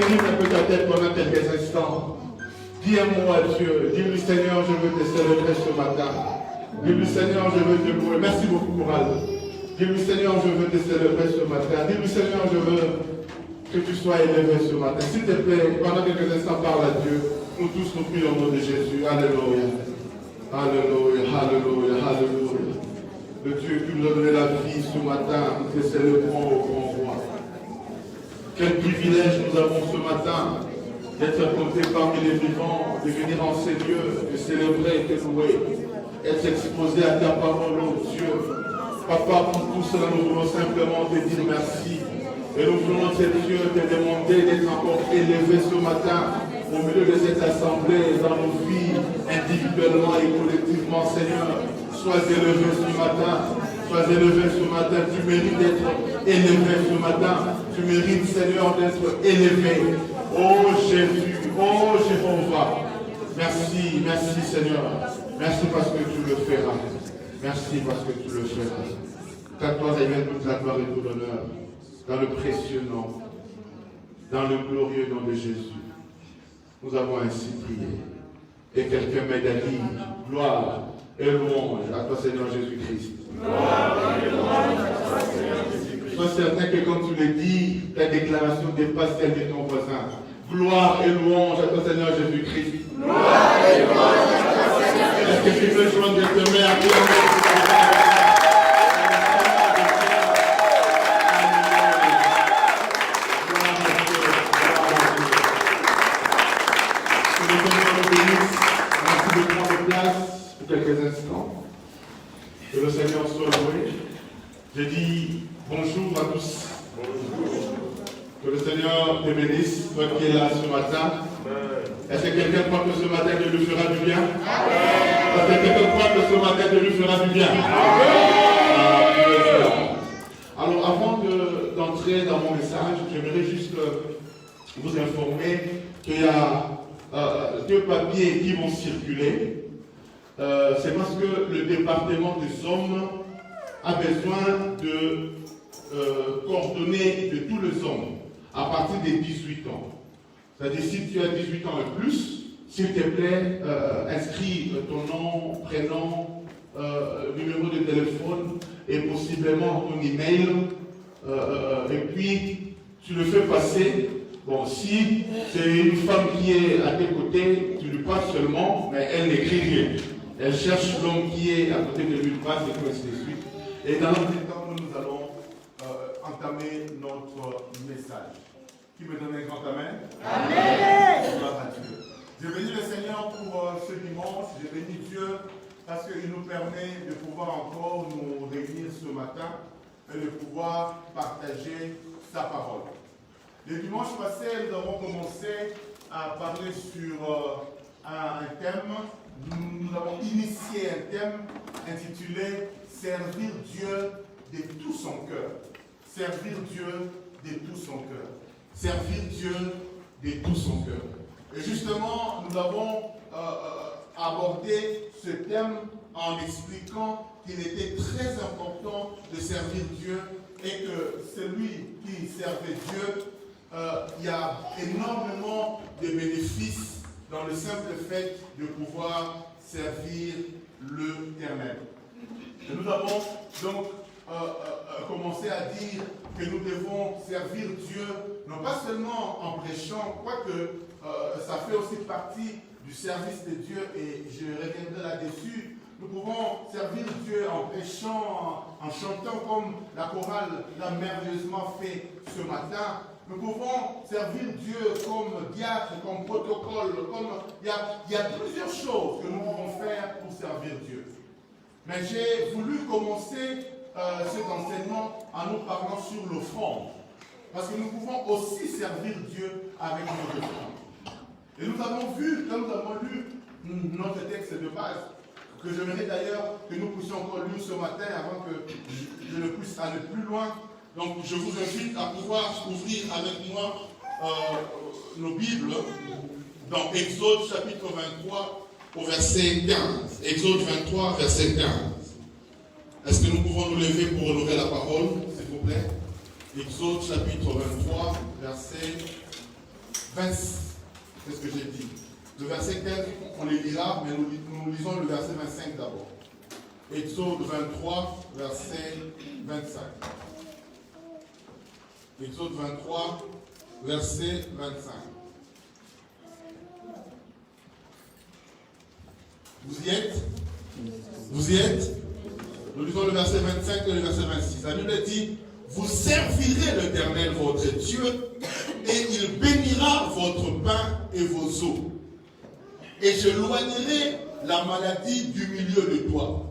incline un peu ta tête pendant quelques instants. Dis un mot à Dieu. Dis-lui, Seigneur, je veux te célébrer ce matin. Dis-lui, Seigneur, je veux te louer. Merci beaucoup, Courage. Dis-lui, Seigneur, je veux te célébrer ce matin. Dis-lui, Seigneur, je veux que tu sois élevé ce matin. S'il te plaît, pendant quelques instants, parle à Dieu. Nous tous nous prions au nom de Jésus. Alléluia. Alléluia, alléluia, alléluia. Le Dieu qui nous a donné la vie ce matin, nous te célébrons au grand roi. Quel privilège nous avons ce matin d'être comptés parmi les vivants, de venir en ces lieux, de célébrer et de louer, être exposé à ta parole, oh Dieu. Papa, pour tout cela, nous voulons simplement te dire merci. Et nous voulons, Dieu, te demander d'être encore élevé ce matin au milieu de cette assemblée, dans nos vies, individuellement et collectivement, Seigneur. Sois élevé ce matin. Sois élevé ce matin. Tu mérites d'être élevé ce matin. Tu mérites, Seigneur, d'être élevé. Oh Jésus, oh Jéhovah. Merci, merci Seigneur. Merci parce que tu le feras. Merci parce que tu le feras. Ta gloire révèle toute la gloire et tout l'honneur. Dans le précieux nom, dans le glorieux nom de Jésus. Nous avons ainsi prié. Et quelqu'un m'aide à dire gloire et louange à toi Seigneur Jésus-Christ. Gloire et louange à toi Seigneur Jésus-Christ. Sois certain que quand tu le dis, ta déclaration dépasse celle de ton voisin. Gloire et louange à toi Seigneur Jésus-Christ. Gloire et louange à toi Seigneur Jésus-Christ. Est-ce que tu peux joindre tes mains à toi? Quelques instants. Que le Seigneur soit loué. Je dis bonjour à tous. Bonjour. Que le Seigneur te bénisse, toi qui es là ce matin. Est-ce que quelqu'un croit que ce matin Dieu lui fera du bien? Est-ce que quelqu'un croit que ce matin Dieu lui fera du bien? Alors avant d'entrer dans mon message, j'aimerais juste vous informer qu'il y a deux papiers qui vont circuler. C'est parce que le département des hommes a besoin de coordonnées de tous les hommes à partir des 18 ans. C'est-à-dire si tu as 18 ans et plus, s'il te plaît, inscris ton nom, prénom, numéro de téléphone et possiblement ton email. Et puis tu le fais passer. Bon, si c'est une femme qui est à tes côtés, tu lui passes seulement, mais elle n'écrit rien. Elle cherche l'homme qui est à côté de lui, passe et ainsi de suite. Et dans notre temps, nous allons entamer notre message. Qui me donne un grand amen? Amen. Gloire à Dieu. Je bénis le Seigneur pour ce dimanche. Je bénis Dieu parce qu'il nous permet de pouvoir encore nous réunir ce matin et de pouvoir partager sa parole. Le dimanche passé, nous avons commencé à parler sur un thème. Nous avons initié un thème intitulé « Servir Dieu de tout son cœur ». Servir Dieu de tout son cœur. Servir Dieu de tout son cœur. Et justement, nous avons abordé ce thème en expliquant qu'il était très important de servir Dieu et que celui qui servait Dieu, il y a énormément de bénéfices dans le simple fait de pouvoir servir l'Éternel. Et nous avons donc commencé à dire que nous devons servir Dieu, non pas seulement en prêchant, quoique ça fait aussi partie du service de Dieu, et je reviendrai là-dessus. Nous pouvons servir Dieu en prêchant, en chantant comme la chorale l'a merveilleusement fait ce matin. Nous pouvons servir Dieu comme diacre, comme protocole, comme il y a plusieurs choses que nous pouvons faire pour servir Dieu. Mais j'ai voulu commencer cet enseignement en nous parlant sur l'offrande. Parce que nous pouvons aussi servir Dieu avec notre offrande. Et nous avons vu, quand nous avons lu notre texte de base, que j'aimerais d'ailleurs que nous puissions encore lire ce matin avant que je ne puisse aller plus loin. Donc je vous invite à pouvoir ouvrir avec moi nos Bibles dans Exode chapitre 23 au verset 15. Exode 23, verset 15. Est-ce que nous pouvons nous lever pour honorer la parole, s'il vous plaît? Exode chapitre 23, verset c'est ce que j'ai dit. Le verset 15, on les lira, mais nous lisons le verset 25 d'abord. Exode 23, verset 25. Exode 23, verset 25. Vous y êtes? Vous y êtes? Nous lisons le verset 25 et le verset 26. La Bible dit, vous servirez l'Éternel votre Dieu et il bénira votre pain et vos eaux. Et j'éloignerai la maladie du milieu de toi.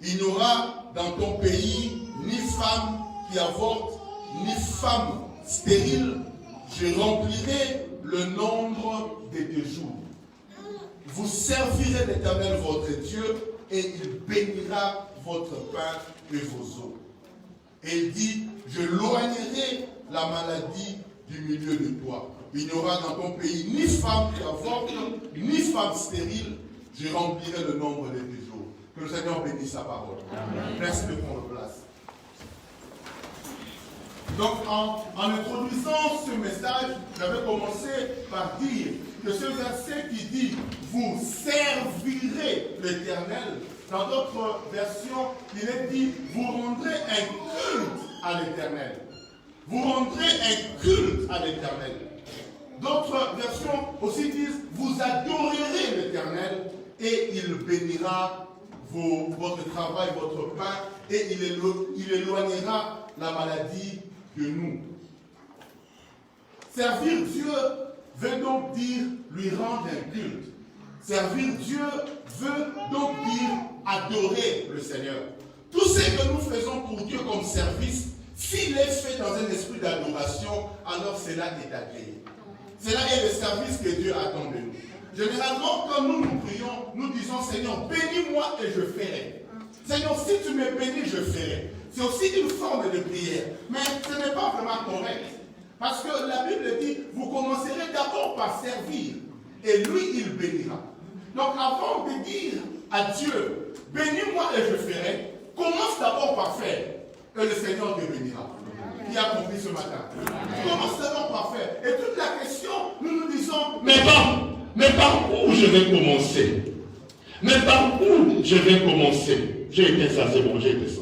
Il n'y aura dans ton pays ni femme qui avorte, ni femme stérile. Je remplirai le nombre de tes jours. Vous servirez l'Éternel votre Dieu et il bénira votre pain et vos eaux. Et il dit, je loignerai la maladie du milieu de toi. Il n'y aura dans ton pays ni femme qui avorte, ni femme stérile. Je remplirai le nombre de tes jours. Que le Seigneur bénisse sa parole. Merci de prendre place. Donc, en introduisant ce message, j'avais commencé par dire que ce verset qui dit « Vous servirez l'Éternel », dans d'autres versions, il est dit « Vous rendrez un culte à l'Éternel ». Vous rendrez un culte à l'Éternel. D'autres versions aussi disent « Vous adorerez l'Éternel et il bénira votre travail, votre pain et il éloignera la maladie de nous. » Servir Dieu veut donc dire lui rendre un culte. Servir Dieu veut donc dire adorer le Seigneur. Tout ce que nous faisons pour Dieu comme service, s'il est fait dans un esprit d'adoration, alors cela est agréé. Cela est le service que Dieu attend de nous. Généralement, quand nous nous prions, nous disons Seigneur, bénis-moi et je ferai. Seigneur, si tu me bénis, je ferai. C'est aussi une forme de prière. Mais ce n'est pas vraiment correct. Parce que la Bible dit, vous commencerez d'abord par servir. Et lui, il bénira. Donc avant de dire à Dieu, bénis-moi et je ferai, commence d'abord par faire. Et le Seigneur te bénira. Qui a compris ce matin? Commence d'abord par faire. Et toute la question, nous nous disons, mais par où je vais commencer? Mais par où je vais commencer? J'ai été ça, c'est bon, j'ai été ça.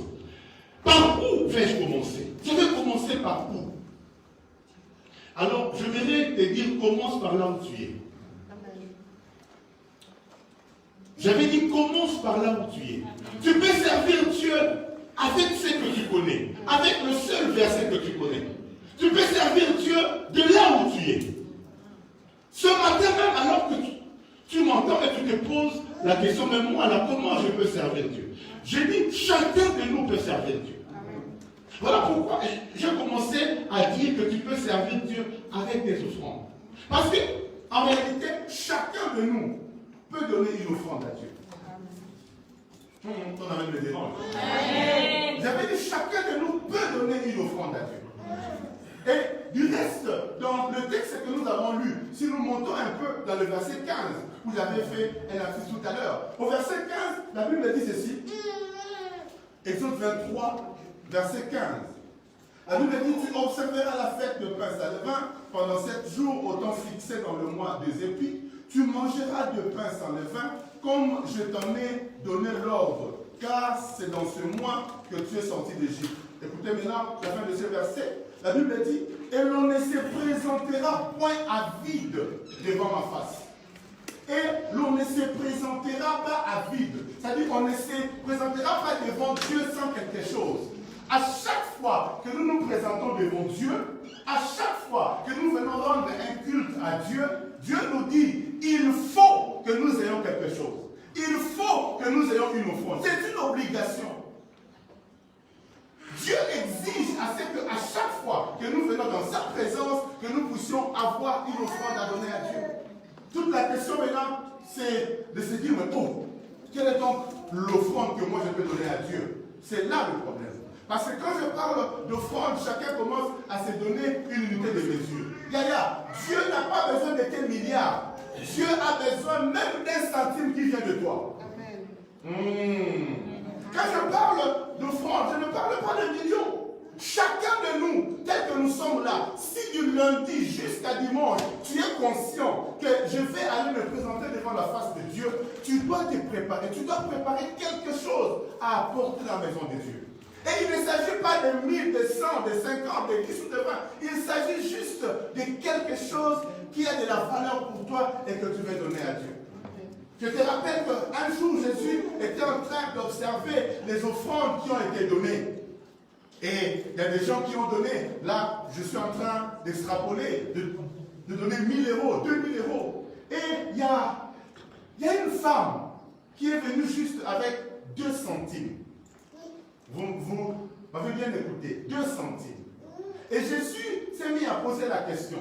Par où vais-je commencer? Je vais commencer par où? Alors, je vais te dire, commence par là où tu es. J'avais dit, commence par là où tu es. Tu peux servir Dieu avec ce que tu connais, avec le seul verset que tu connais. Tu peux servir Dieu de là où tu es. Ce matin même, alors que tu m'entends et tu te poses la question, mais moi, là, comment je peux servir Dieu? J'ai dit, chacun de nous peut servir Dieu. Voilà pourquoi j'ai commencé à dire que tu peux servir Dieu avec des offrandes. Parce que, en réalité, chacun de nous peut donner une offrande à Dieu. On a même le dérange. J'avais dit, chacun de nous peut donner une offrande à Dieu. Et du reste, dans le texte que nous avons lu, si nous montons un peu dans le verset 15, où j'avais fait un affiche tout à l'heure, au verset 15, la Bible dit ceci. Exode 23, verset 15. La Bible dit, tu observeras la fête de pain sans levain pendant 7 jours au temps fixé dans le mois des épis. Tu mangeras de pain sans levain comme je t'en ai donné l'ordre, car c'est dans ce mois que tu es sorti d'Égypte. Écoutez maintenant la fin de ce verset. La Bible dit, et l'on ne se présentera point à vide devant ma face. Et l'on ne se présentera pas à vide. C'est-à-dire qu'on ne se présentera pas devant Dieu sans quelque chose. À chaque fois que nous nous présentons devant Dieu, à chaque fois que nous venons rendre un culte à Dieu, Dieu nous dit, il faut que nous ayons quelque chose. Il faut que nous ayons une offrande. C'est une obligation. Dieu exige à ce qu'à chaque fois que nous venons dans sa présence, que nous puissions avoir une offrande à donner à Dieu. Toute la question maintenant, c'est de se dire, mais oh, quelle est donc l'offrande que moi je peux donner à Dieu? C'est là le problème. Parce que quand je parle d'offrande, chacun commence à se donner une unité de mesure. Yaya, Dieu n'a pas besoin de tes milliards. Dieu a besoin même d'un centime qui vient de toi. Quand je parle d'offrande, je ne parle pas de millions. Chacun de nous, tel que nous sommes là, si du lundi jusqu'à dimanche, tu es conscient que je vais aller me présenter devant la face de Dieu, tu dois te préparer. Tu dois préparer quelque chose à apporter à la maison de Dieu. Et il ne s'agit pas de 1000, de 100, de 50, de 10 ou de 20. Il s'agit juste de quelque chose qui a de la valeur pour toi et que tu veux donner à Dieu. Je te rappelle qu'un jour, Jésus était en train d'observer les offrandes qui ont été données. Et il y a des gens qui ont donné. Là, je suis en train d'extrapoler, de donner 1000 euros, 2000 euros. Et il y a une femme qui est venue juste avec 2 centimes. Vous m'avez bien écouté, 2 centimes. Et Jésus s'est mis à poser la question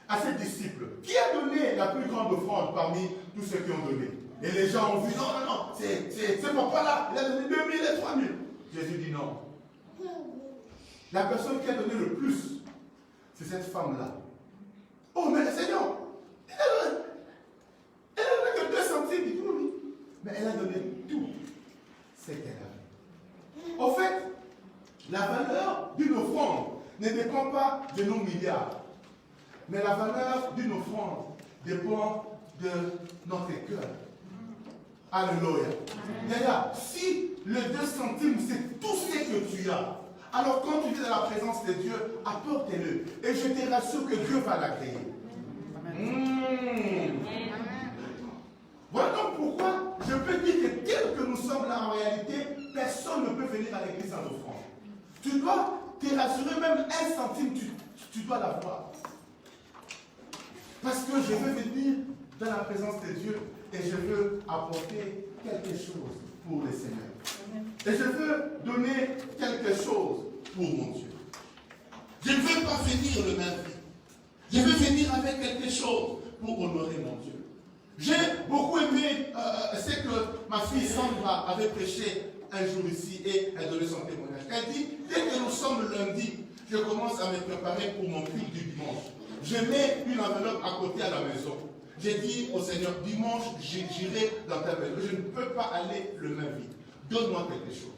à ses disciples. Qui a donné la plus grande offrande parmi tous ceux qui ont donné? Et les gens ont vu, non, c'est pourquoi là, il a donné 2000 et 3000. Jésus dit non. La personne qui a donné le plus, c'est cette femme-là. Oh, mais le Seigneur, elle a donné que 2 centimes. Il dit oui, mais elle a donné tout ce qu'elle avait. En fait, la valeur d'une offrande ne dépend pas de nos milliards. Mais la valeur d'une offrande dépend de notre cœur. Alléluia. D'ailleurs, si le 2 centimes, c'est tout ce que tu as, alors quand tu es dans la présence de Dieu, apporte-le. Et je te rassure que Dieu va l'agréer. Voilà donc pourquoi je peux dire que tel que nous sommes là en réalité, personne ne peut venir à l'église en offrande. Tu dois te rassurer, même 1 centime, tu dois l'avoir. Parce que je veux venir dans la présence de Dieu et je veux apporter quelque chose pour le Seigneur. Et je veux donner quelque chose pour mon Dieu. Je ne veux pas venir le même vie. Je veux venir avec quelque chose pour honorer mon Dieu. J'ai beaucoup aimé ce que ma fille Sandra avait prêché un jour ici et elle donnait son témoignage. Elle dit, dès que nous sommes le lundi, je commence à me préparer pour mon culte du dimanche. Je mets une enveloppe à côté à la maison. J'ai dit au Seigneur, dimanche, j'irai dans ta maison. Je ne peux pas aller le même vide. Donne-moi quelque chose.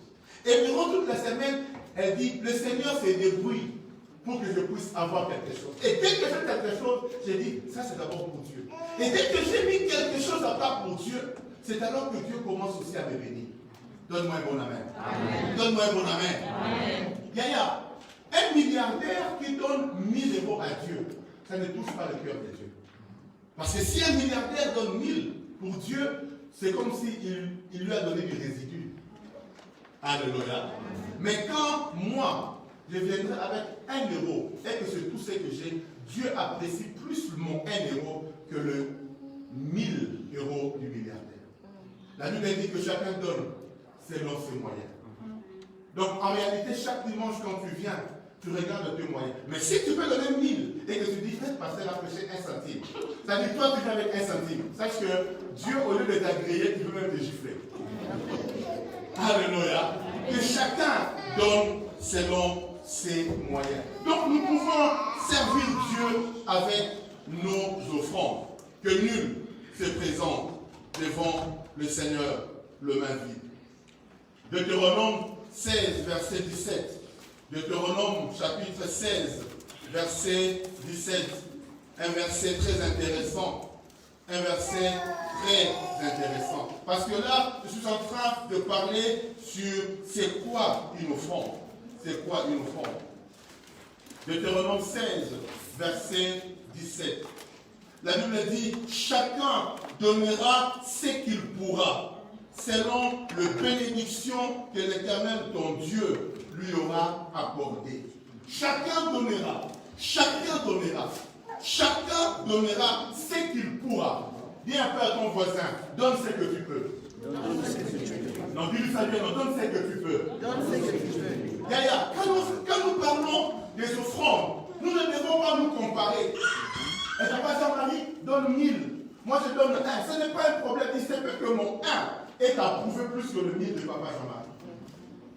Et durant toute la semaine, elle dit, le Seigneur se débrouille pour que je puisse avoir quelque chose. Et dès que j'ai quelque chose, j'ai dit, ça c'est d'abord pour Dieu. Et dès que j'ai mis quelque chose à part pour Dieu, c'est alors que Dieu commence aussi à me bénir. Donne-moi un bon amen. Amen. Donne-moi un bon amen. Amen. Yaya, un milliardaire qui donne 1000 euros à Dieu, ça ne touche pas le cœur de Dieu. Parce que si un milliardaire donne 1000 pour Dieu, c'est comme s'il lui a donné du résidu. Alléluia. Mais quand moi, je viendrai avec 1 euro et que c'est tout ce que j'ai, Dieu apprécie plus mon 1 euro que le 1000 euros du milliardaire. La Bible dit que chacun donne selon ses moyens. Donc en réalité, chaque dimanche quand tu viens, tu regardes tes moyens. Mais si tu peux donner 1000 et que tu dis, faites passer la prêcher 1 centime, ça dit toi tu viens avec 1 centime. Sache que Dieu, au lieu de t'agréer, il veut même te gifler. Alléluia. Que chacun donne selon ses moyens. Donc nous pouvons servir Dieu avec nos offrandes. Que nul se présente devant le Seigneur le main vide. Deutéronome 16, verset 17. Deutéronome chapitre 16, verset 17. Un verset très intéressant. Un verset très intéressant. Parce que là, je suis en train de parler sur c'est quoi une offrande. C'est quoi une offrande? Deutéronome 16, verset 17. La Bible dit, chacun donnera ce qu'il pourra, selon le bénédiction que l'Éternel, ton Dieu, lui aura accordé. Chacun donnera, chacun donnera, chacun donnera ce qu'il pourra. Dis un peu à ton voisin, donne ce que tu peux. Non, dis-lui ça bien, non, donne ce que tu peux. Donne ce que tu peux. Yaya, quand nous parlons des offrandes, nous ne devons pas nous comparer. Et papa Jean-Marie donne 1000. Moi je donne 1. Ce n'est pas un problème. Il sait que mon 1 est approuvé plus que le 1000 de papa Jean-Marie.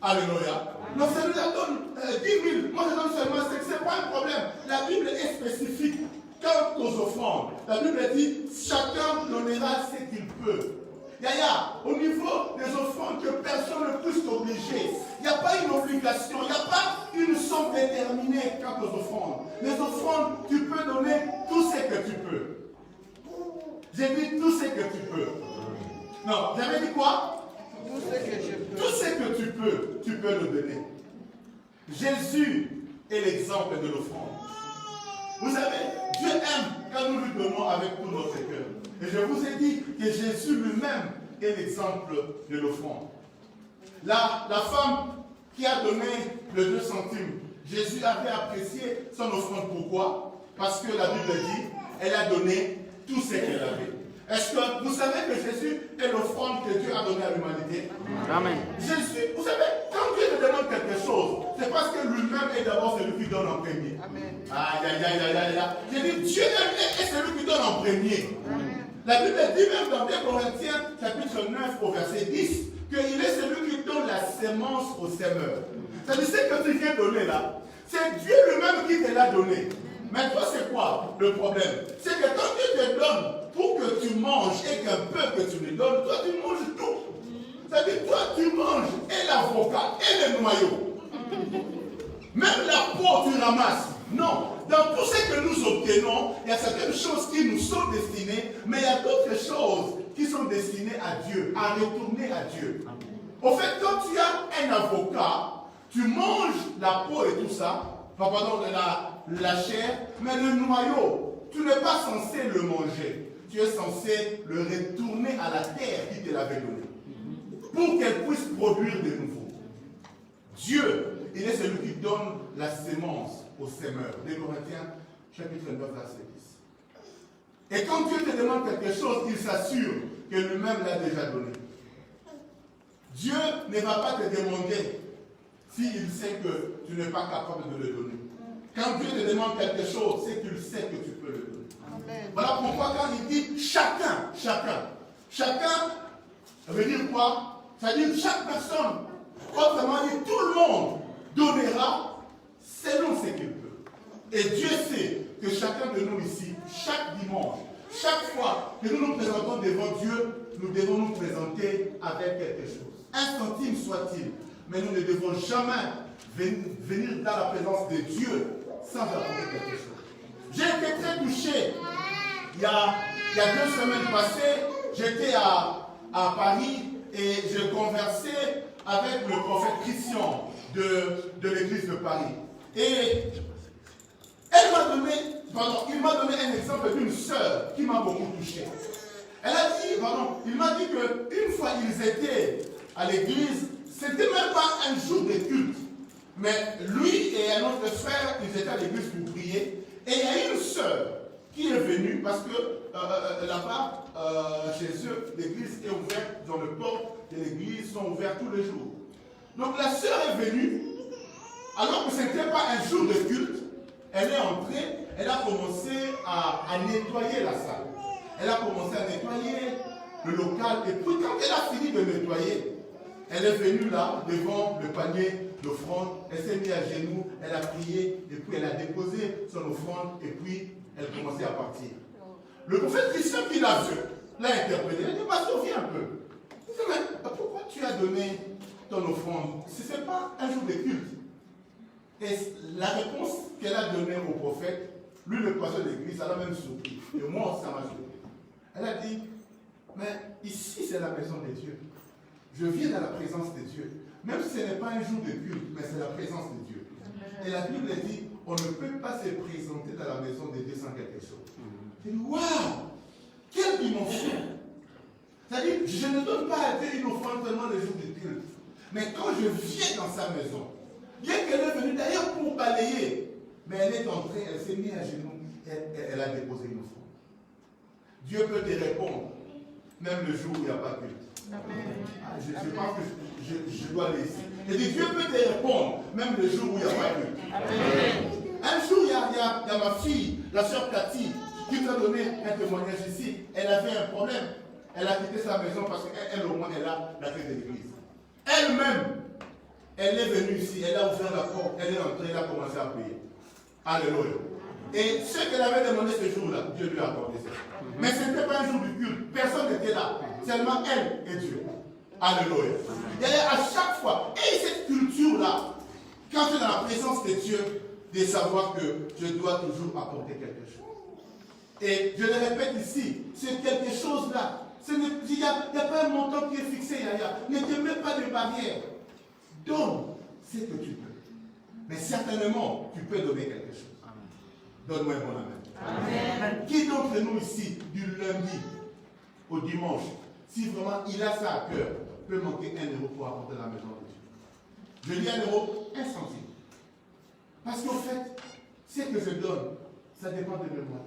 Alléluia. Non, celui-là donne 10 000. Moi je donne seulement 5. Ce n'est pas un problème. La Bible est spécifique. Quant aux offrandes, la Bible dit chacun donnera ce qu'il peut. Yaya, au niveau des offrandes, que personne ne puisse t'obliger. Il n'y a pas une obligation, il n'y a pas une somme déterminée quant aux offrandes. Les offrandes, tu peux donner tout ce que tu peux. J'ai dit tout ce que tu peux. Non, j'avais dit quoi? Tout ce que je peux. Tout ce que tu peux le donner. Jésus est l'exemple de l'offrande. Vous savez, Dieu aime quand nous lui donnons avec tout notre cœur. Et je vous ai dit que Jésus lui-même est l'exemple de l'offrande. La femme qui a donné le 2 centimes, Jésus avait apprécié son offrande. Pourquoi? Parce que la Bible dit, elle a donné tout ce qu'elle avait. Est-ce que vous savez que Jésus est l'offrande que Dieu a donnée à l'humanité? Amen. Jésus, vous savez, quand Dieu te demande quelque chose, c'est parce que lui-même est d'abord celui qui donne en premier. Amen. Aïe, aïe, aïe, aïe, aïe, aïe. J'ai dit, Dieu est celui qui donne en premier. Amen. La Bible dit même dans 2 Corinthiens, chapitre 9, au verset 10, qu'il est celui qui donne la sémence au semeur. C'est-à-dire, ce que tu viens donner là, c'est Dieu lui-même qui te l'a donné. Mais toi, c'est quoi le problème? C'est que quand Dieu te donne pour que tu manges et qu'un peu que tu lui donnes, toi, tu manges tout. C'est-à-dire, toi, tu manges et l'avocat et le noyau. Même la peau, tu ramasses. Non. Dans tout ce que nous obtenons, il y a certaines choses qui nous sont destinées, mais il y a d'autres choses qui sont destinées à Dieu, à retourner à Dieu. Au fait, quand tu as un avocat, tu manges la peau et tout ça, pardon, la chair, mais le noyau, tu n'es pas censé le manger. Tu es censé le retourner à la terre qui te l'avait donné, pour qu'elle puisse produire de nouveau. Dieu, il est celui qui donne la sémence au semeur. 2 Corinthiens, chapitre 9, verset 10. Et quand Dieu te demande quelque chose, il s'assure que lui-même l'a déjà donné. Dieu ne va pas te demander s'il sait que tu n'es pas capable de le donner. Quand Dieu te demande quelque chose, c'est qu'il sait que tu peux le donner. Amen. Voilà pourquoi quand il dit chacun veut dire quoi? Ça veut dire chaque personne. Autrement dit, tout le monde donnera selon ce qu'il peut. Et Dieu sait que chacun de nous ici, chaque dimanche, chaque fois que nous nous présentons devant Dieu, nous devons nous présenter avec quelque chose. 1 centime soit-il. Mais nous ne devons jamais venir dans la présence de Dieu sans apporter quelque chose. J'ai été très touché. Il y a 2 semaines passées, j'étais à Paris et je conversais avec le prophète Christian de l'église de Paris. Et il m'a donné un exemple d'une sœur qui m'a beaucoup touché. Il m'a dit qu'une fois ils étaient à l'église, c'était même pas un jour de culte. Mais lui et un autre frère, ils étaient à l'église pour prier. Et il y a une sœur qui est venue parce que là-bas, chez eux, l'église est ouverte, dans le port de l'église sont ouverts tous les jours. Donc la sœur est venue, alors que ce n'était pas un jour de culte. Elle est entrée, elle a commencé à nettoyer la salle. Elle a commencé à nettoyer le local. Et puis quand elle a fini de nettoyer, elle est venue là, devant le panier d'offrande. Elle s'est mise à genoux, elle a prié, et puis elle a déposé son offrande, et puis elle commençait à partir. Le prophète Christian qui l'a vu, l'a interpellé. Il a dit, pasteur, viens un peu. Il dit, mais pourquoi tu as donné ton offrande? Ce n'est pas un jour de culte. Et la réponse qu'elle a donnée au prophète, lui, le pasteur de l'église, elle a même surpris. Et moi, ça m'a surpris. Elle a dit, mais ici, c'est la maison de Dieu. Je viens dans la présence de Dieu. Même si ce n'est pas un jour de culte, mais c'est la présence de Dieu. Et la Bible dit, on ne peut pas se présenter dans la maison de Dieu sans quelque chose. Je dis, waouh, quelle dimension! C'est-à-dire, je ne donne pas à Dieu une offrande seulement les jours de culte. Mais quand je viens dans sa maison, bien qu'elle est venue d'ailleurs pour balayer, mais elle est entrée, elle s'est mise à genoux, elle a déposé une offrande. Dieu peut te répondre, même le jour où il n'y a pas de culte. Je pense que je dois aller ici. Et Dieu peut te répondre, même le jour où il n'y a pas de culte. Un jour, il y a ma fille, la sœur Cathy, qui t'a donné un témoignage ici. Elle avait un problème. Elle a quitté sa maison parce qu'elle, au moins, elle a la clé de l'église. Elle-même, elle est venue ici, elle a ouvert la porte, elle est entrée, elle a commencé à prier. Alléluia. Et ce qu'elle avait demandé ce jour-là, Dieu lui a accordé ça. Mais ce n'était pas un jour du culte. Personne n'était là. Seulement elle et Dieu. Alléluia. Et à chaque fois, et cette culture-là, quand tu es dans la présence de Dieu, de savoir que je dois toujours apporter quelque chose. Et je le répète ici, c'est quelque chose-là. Il n'y a pas un montant qui est fixé, Yaya. Ne te mets pas de barrière. Donne ce que tu peux. Mais certainement, tu peux donner quelque chose. Donne-moi un bon amen. Amen. Qui d'entre nous ici, du lundi au dimanche, si vraiment il a ça à cœur, peut manquer 1 euro pour apporter la maison de Dieu? Je dis 1 euro, 1 centime. Parce qu'en fait, ce que je donne, ça dépend de moi.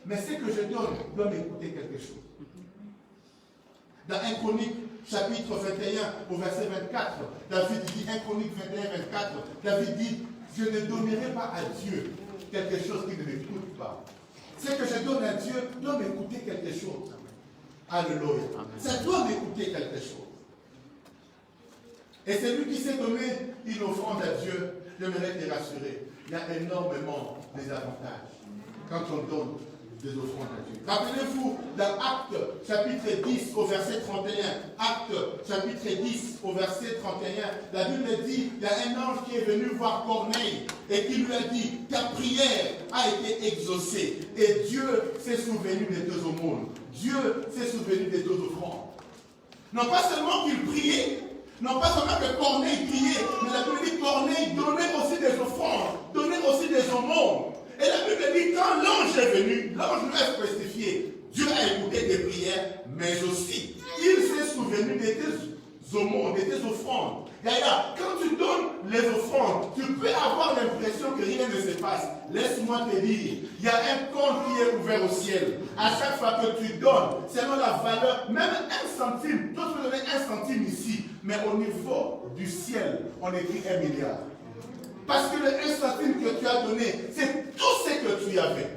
Mais ce que je donne doit m'écouter quelque chose. Dans 1 Chronique, chapitre 21, au verset 24, David dit, 1 Chronique 21, 24, David dit, je ne donnerai pas à Dieu quelque chose qui ne m'écoute pas. Ce que je donne à Dieu doit m'écouter quelque chose. Alléluia. Ça doit m'écouter quelque chose. Et c'est lui qui s'est donné une offrande à Dieu. J'aimerais te rassurer. Il y a énormément d'avantages quand on donne des offrandes à Dieu. Rappelez-vous, dans Actes, chapitre 10, au verset 31, Actes, chapitre 10, au verset 31, la Bible dit, il y a un ange qui est venu voir Corneille et qui lui a dit, ta prière a été exaucée et Dieu s'est souvenu de tes aumônes. Dieu s'est souvenu de tes offrandes. Non pas seulement qu'il priait, non pas seulement que Corneille priait, mais la Bible dit Corneille donnait aussi des offrandes, donnait aussi des aumônes. Et la Bible dit quand l'ange est venu, l'ange lui a spécifié, Dieu a écouté tes prières, mais aussi, il s'est souvenu de tes aumônes, de tes offrandes. D'ailleurs, quand tu donnes les offrandes, tu peux avoir l'impression que rien ne se passe. Laisse-moi te dire, il y a un compte qui est ouvert au ciel. À chaque fois que tu donnes, selon la valeur, même 1 centime, toi tu peux donner 1 centime ici, mais au niveau du ciel, on écrit 1 milliard. Parce que le 1 centime que tu as donné, c'est tout ce que tu avais.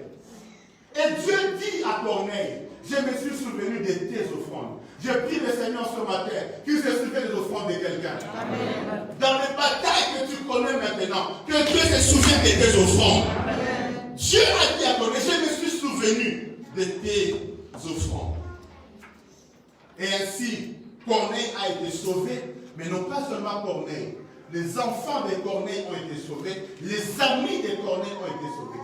Et Dieu dit à Corneille, je me suis souvenu de tes offrandes. Je prie le Seigneur ce matin qu'il se souvienne des offrandes de quelqu'un. Dans les batailles que tu connais maintenant, que Dieu se souvienne de tes offrandes. Amen. Dieu a dit à Corneille, je me suis souvenu de tes offrandes. Et ainsi, Corneille a été sauvé, mais non pas seulement Corneille. Les enfants de Corneille ont été sauvés, les amis de Corneille ont été sauvés.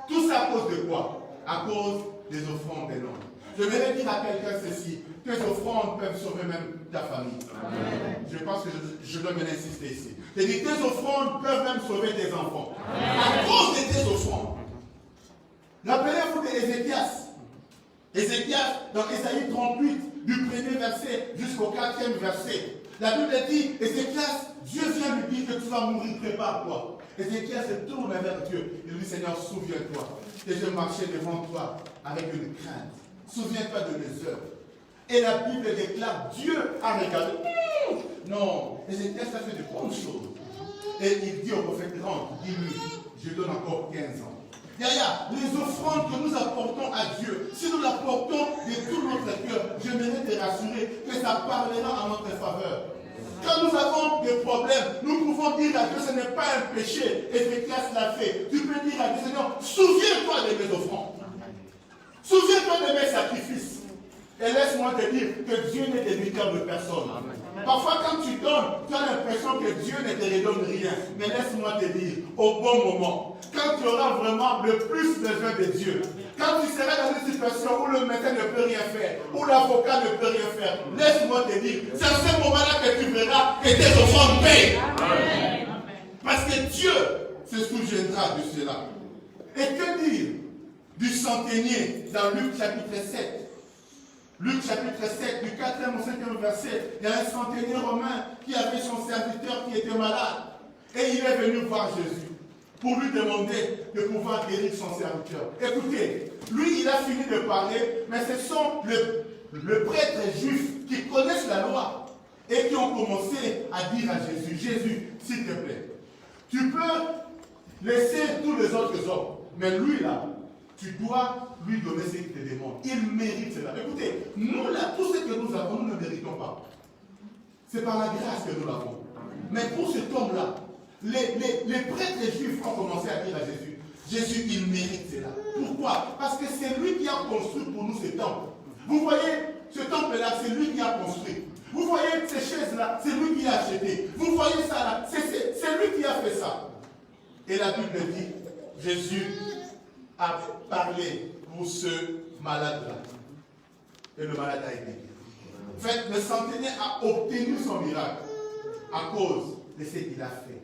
Tout ça à cause de quoi? À cause des offrandes des noms. Je vais dire à quelqu'un ceci, tes offrandes peuvent sauver même ta famille. Amen. Je pense que je dois bien insister ici. Je dis, tes offrandes peuvent même sauver tes enfants. Amen. À cause de tes offrandes. Rappelez-vous d'Ézéchias. Ézéchias, dans Ésaïe 38, du 1er verset jusqu'au 4e verset. La Bible dit, Ézéchias, Dieu vient lui dire que tu vas mourir, prépare-toi. Ézéchias se tourne vers Dieu. Il lui dit, Seigneur, souviens-toi que je marchais devant toi avec une crainte. Souviens-toi de mes œuvres. Et la Bible déclare, Dieu a regardé. Non, Ézéchias a fait de bonnes choses. Et il dit au prophète, rentre, dis-lui, je donne encore 15 ans. Yaya, les offrandes que nous apportons à Dieu, si nous l'apportons de tout notre cœur, j'aimerais te rassurer que ça parlera en notre faveur. Quand nous avons des problèmes, nous pouvons dire à Dieu, ce n'est pas un péché. Ézéchias l'a fait. Tu peux dire à Dieu, Seigneur, souviens-toi de mes offrandes. Souviens-toi de mes sacrifices. Et laisse-moi te dire que Dieu n'est débiteur de personne. Parfois, quand tu donnes, tu as l'impression que Dieu ne te redonne rien. Mais laisse-moi te dire, au bon moment, quand tu auras vraiment le plus besoin de Dieu, quand tu seras dans une situation où le médecin ne peut rien faire, où l'avocat ne peut rien faire, laisse-moi te dire, c'est à ce moment-là que tu verras que tes offrandes payent. Parce que Dieu se souviendra de cela. Et que dire du centenier dans Luc chapitre 7? Luc chapitre 7, du 4e au 5e verset, il y a un centenier romain qui avait son serviteur qui était malade. Et il est venu voir Jésus pour lui demander de pouvoir guérir son serviteur. Écoutez, lui il a fini de parler, mais ce sont les prêtres juifs qui connaissent la loi et qui ont commencé à dire à Jésus, Jésus, s'il te plaît, tu peux laisser tous les autres hommes, mais lui là, tu dois lui donner ce qu'il te demande. Il mérite cela. Écoutez, nous là, tout ce que nous avons, nous ne méritons pas. C'est par la grâce que nous l'avons. Mais pour cet homme-là, les prêtres juifs ont commencé à dire à Jésus, Jésus, il mérite cela. Pourquoi? Parce que c'est lui qui a construit pour nous ce temple. Vous voyez, ce temple-là, c'est lui qui a construit. Vous voyez ces chaises-là, c'est lui qui a acheté. Vous voyez ça là, c'est lui qui a fait ça. Et la Bible dit, Jésus a parlé pour ce malade-là. Et le malade a été guéri. En fait, le centenaire a obtenu son miracle à cause de ce qu'il a fait.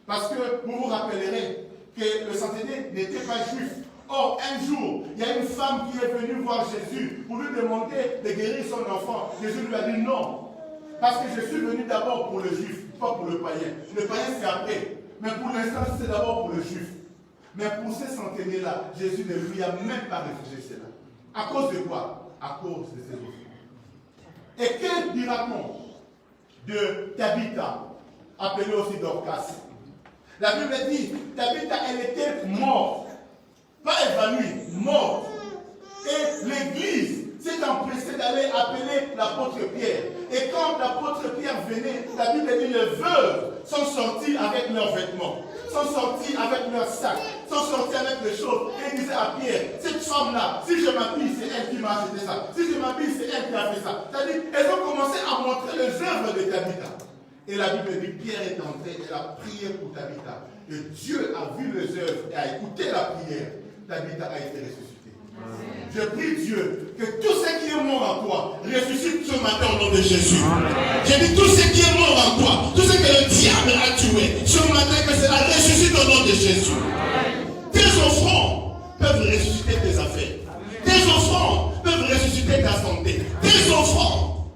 Parce que vous vous rappellerez que le centenaire n'était pas juif. Or, un jour, il y a une femme qui est venue voir Jésus pour lui demander de guérir son enfant. Jésus lui a dit non. Parce que je suis venu d'abord pour le juif, pas pour le païen. Le païen, c'est après. Mais pour l'instant, c'est d'abord pour le juif. Mais pour ce centenaire-là, Jésus ne lui a même pas refusé cela. À cause de quoi? À cause de ses offrandes. Et que dira-t-on de Tabitha, appelée aussi Dorcas? La Bible dit, Tabitha, elle était morte. Pas évanouie, morte. Et l'église s'est empressée d'aller appeler l'apôtre Pierre. Et quand l'apôtre Pierre venait, la Bible dit, les veuves sont sorties avec leurs vêtements, sont sorties avec leurs sacs, sont sorties avec les choses. Et ils disaient à Pierre, cette femme-là, si je m'habille, c'est elle qui m'a acheté ça. Si je m'habille, c'est elle qui a fait ça. C'est-à-dire, elles ont commencé à montrer les œuvres de Tabitha. Et la Bible dit, Pierre est entré, elle a prié pour Tabitha. Et Dieu a vu les œuvres et a écouté la prière. Tabitha a été ressuscitée. Je prie Dieu que tout ce qui est mort en toi ressuscite ce matin au nom de Jésus. J'ai dit tout ce qui est mort en toi, tout ce que le diable a tué, ce matin que cela ressuscite au nom de Jésus. Tes offrandes peuvent ressusciter tes affaires. Tes offrandes peuvent ressusciter ta santé. Tes offrandes.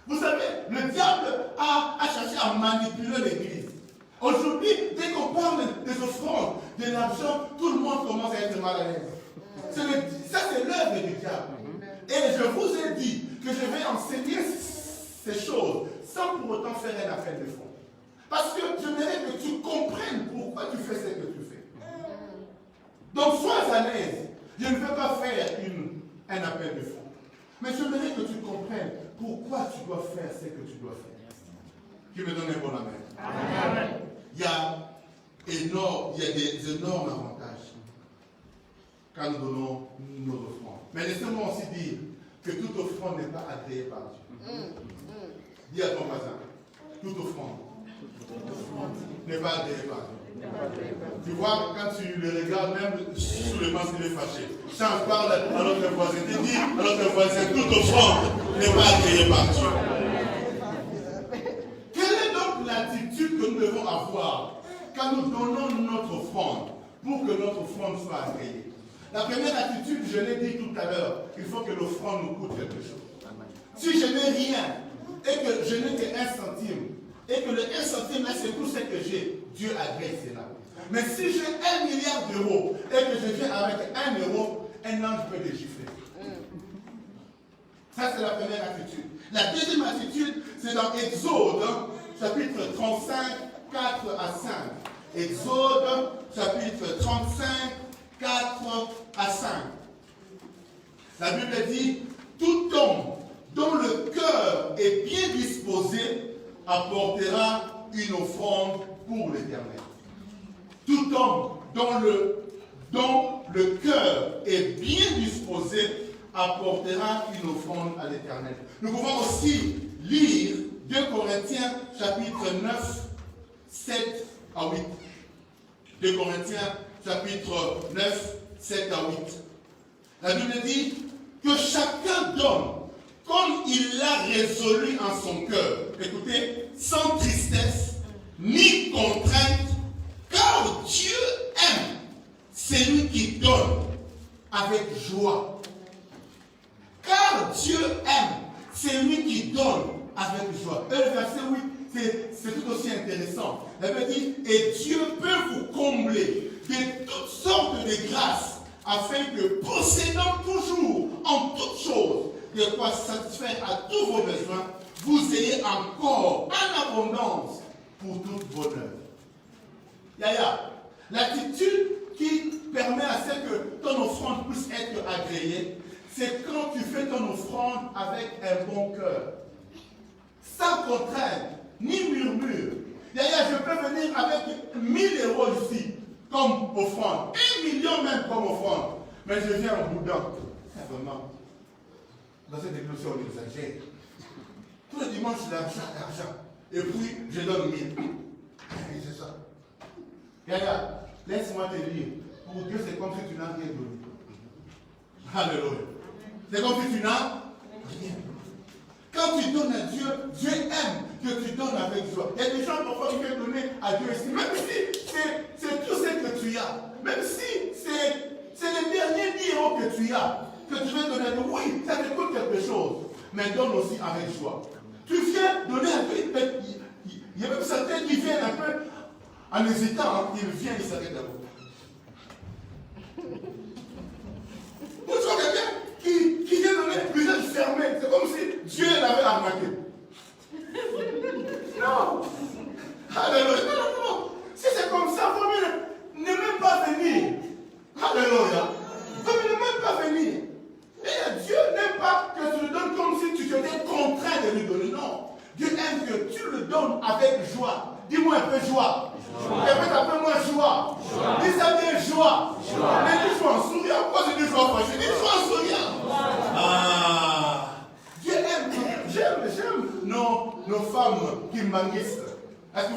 Vous savez, le diable a cherché à manipuler l'église. Aujourd'hui, dès qu'on parle des offrandes, de l'argent, tout le monde commence à être mal à l'aise. Ça, c'est l'œuvre du diable. Et je vous ai dit que je vais enseigner ces choses sans pour autant faire un appel de fonds. Parce que je voudrais que tu comprennes pourquoi tu fais ce que tu fais. Donc, sois à l'aise. Je ne veux pas faire un appel de fonds. Mais je voudrais que tu comprennes pourquoi tu dois faire ce que tu dois faire. Qui me donne un bon amen. Amen. Il y a des énormes avantages quand nous donnons nos offrandes. Mais laissez-moi aussi dire que toute offrande n'est pas agréée par Dieu. Dis à ton voisin, toute offrande n'est pas agréée par Dieu. Tu vois, quand tu le regardes, même sous le masque, il est fâché. Quand on parle à notre voisin, tu dis à notre voisin, toute offrande n'est pas agréée par Dieu. L'attitude que nous devons avoir quand nous donnons notre offrande pour que notre offrande soit agréée. La première attitude, je l'ai dit tout à l'heure, il faut que l'offrande nous coûte quelque chose. Si je n'ai rien et que je n'ai que 1 centime et que le 1 centime là c'est tout ce que j'ai, Dieu agrée cela. Mais si j'ai 1 milliard d'euros et que je viens avec 1 euro, un ange peut les gifler. Ça c'est la première attitude. La deuxième attitude, c'est dans Exode, chapitre 35, 4 à 5. Exode, chapitre 35, 4 à 5. La Bible dit, tout homme dont le cœur est bien disposé apportera une offrande pour l'Éternel. Tout homme dont le cœur est bien disposé apportera une offrande à l'Éternel. Nous pouvons aussi lire 2 Corinthiens chapitre 9, 7 à 8. 2 Corinthiens chapitre 9, 7 à 8. La Bible dit que chacun donne comme il l'a résolu en son cœur. Écoutez, sans tristesse ni contrainte, car Dieu aime celui qui donne avec joie. Car Dieu aime celui qui donne avec joie. Et le verset 8, c'est tout aussi intéressant. La Bible dit, et Dieu peut vous combler de toutes sortes de grâces, afin que, possédant toujours en toutes choses de quoi satisfaire à tous vos besoins, vous ayez encore en abondance pour toute bonne œuvre. Yaya, l'attitude qui permet à ce que ton offrande puisse être agréée, c'est quand tu fais ton offrande avec un bon cœur. Sans contrainte, ni murmure. Yaya, je peux venir avec 1000 euros ici. comme offrande. 1 million même comme offrande. Mais je viens en boudin. Vraiment. Dans cette église, on exagère. Tous les dimanches, l'argent. Et puis, je donne 1000. C'est ça. Regarde, laisse-moi te dire. Pour Dieu, c'est comme si tu n'as rien donné. Alléluia. C'est comme si tu n'as rien. Quand tu donnes à Dieu, Dieu aime que tu donnes avec joie. Il y a des gens parfois qui veulent donner à Dieu ici. Même si c'est tout ce que tu as. Même si c'est les derniers 10 euros que tu as. Que tu veux donner à Dieu. Oui, ça te coûte quelque chose. Mais donne aussi avec joie. Tu viens donner à Dieu. Il y a même certains qui viennent un peu en hésitant. Ils viennent, ils s'arrêtent d'abord. Vous savez quelqu'un qui vient donner le visage fermé. C'est comme si Dieu l'avait arnaqué. Non. Alléluia. Non. Si c'est comme ça, vous ne même pas venir. Alléluia. Vous ne même pas venir. Et Dieu n'aime pas que tu le donnes comme si tu étais contraint de lui donner. Non. Dieu aime que tu le donnes avec joie. Dis-moi un peu joie. Répète après moi joie. Dis ça bien joie. Mais dis joie en souriant. Pourquoi je dis joie pas? Je dis joie en souriant. Ah. Dieu aime. J'aime nos femmes qui manguissent. Est-ce que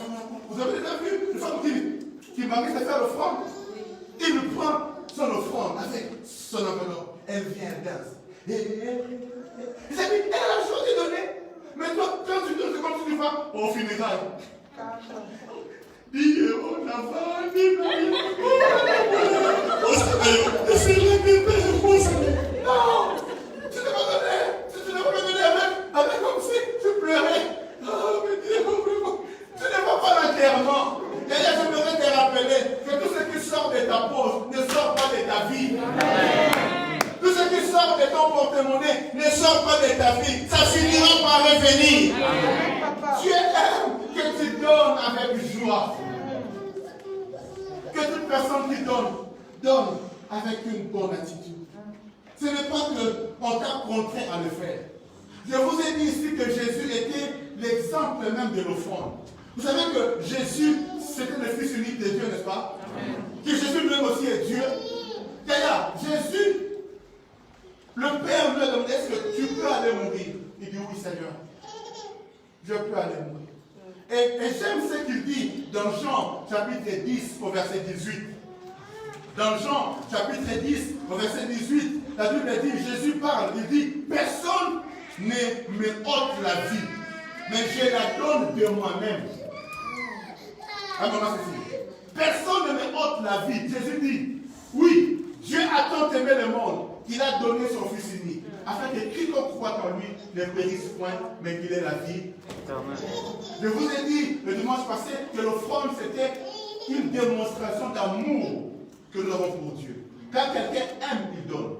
vous avez déjà vu une femme qui manguisse à faire l'offrande? Il prend son offrande avec son enveloppe. Elle vient, elle danse. Elle a la chose de donner. Mais toi, quand tu donnes, c'est comme si tu vas au funérailles. Dis, on a pas dit, non, tu ne vas pas donner avec comme si tu pleurais. Oh, mais Dieu, vraiment, tu ne vas pas l'enterrement. D'ailleurs, j'aimerais te rappeler que tout ce qui sort de ta pose ne sort pas de ta vie. Tout ce qui sort de ton porte-monnaie ne sort pas de ta vie. Ça finira par revenir. Dieu aime que tu donnes avec joie. Que toute personne qui donne avec une bonne attitude. Ce n'est pas qu'on t'a contraint à le faire. Je vous ai dit ici que Jésus était l'exemple même de l'offrande. Vous savez que Jésus, c'était le Fils unique de Dieu, n'est-ce pas? Que Jésus lui-même aussi est Dieu. D'ailleurs, Jésus, le Père lui a demandé, est-ce que tu peux aller mourir? Il dit, oui Seigneur, je peux aller mourir. Et j'aime ce qu'il dit dans Jean chapitre 10 au verset 18. Dans Jean chapitre 10 au verset 18, la Bible dit, Jésus parle, il dit, personne ne me ôte la vie, mais je la donne de moi-même. Ah, comment c'est ça? Personne ne me ôte la vie. Jésus dit, oui, Dieu a tant aimé le monde qu'il a donné son Fils unique, afin que quiconque croit en lui ne périsse point, mais qu'il ait la vie. Je vous ai dit le dimanche passé que l'offrande c'était une démonstration d'amour que nous avons pour Dieu. Quand quelqu'un aime, il donne.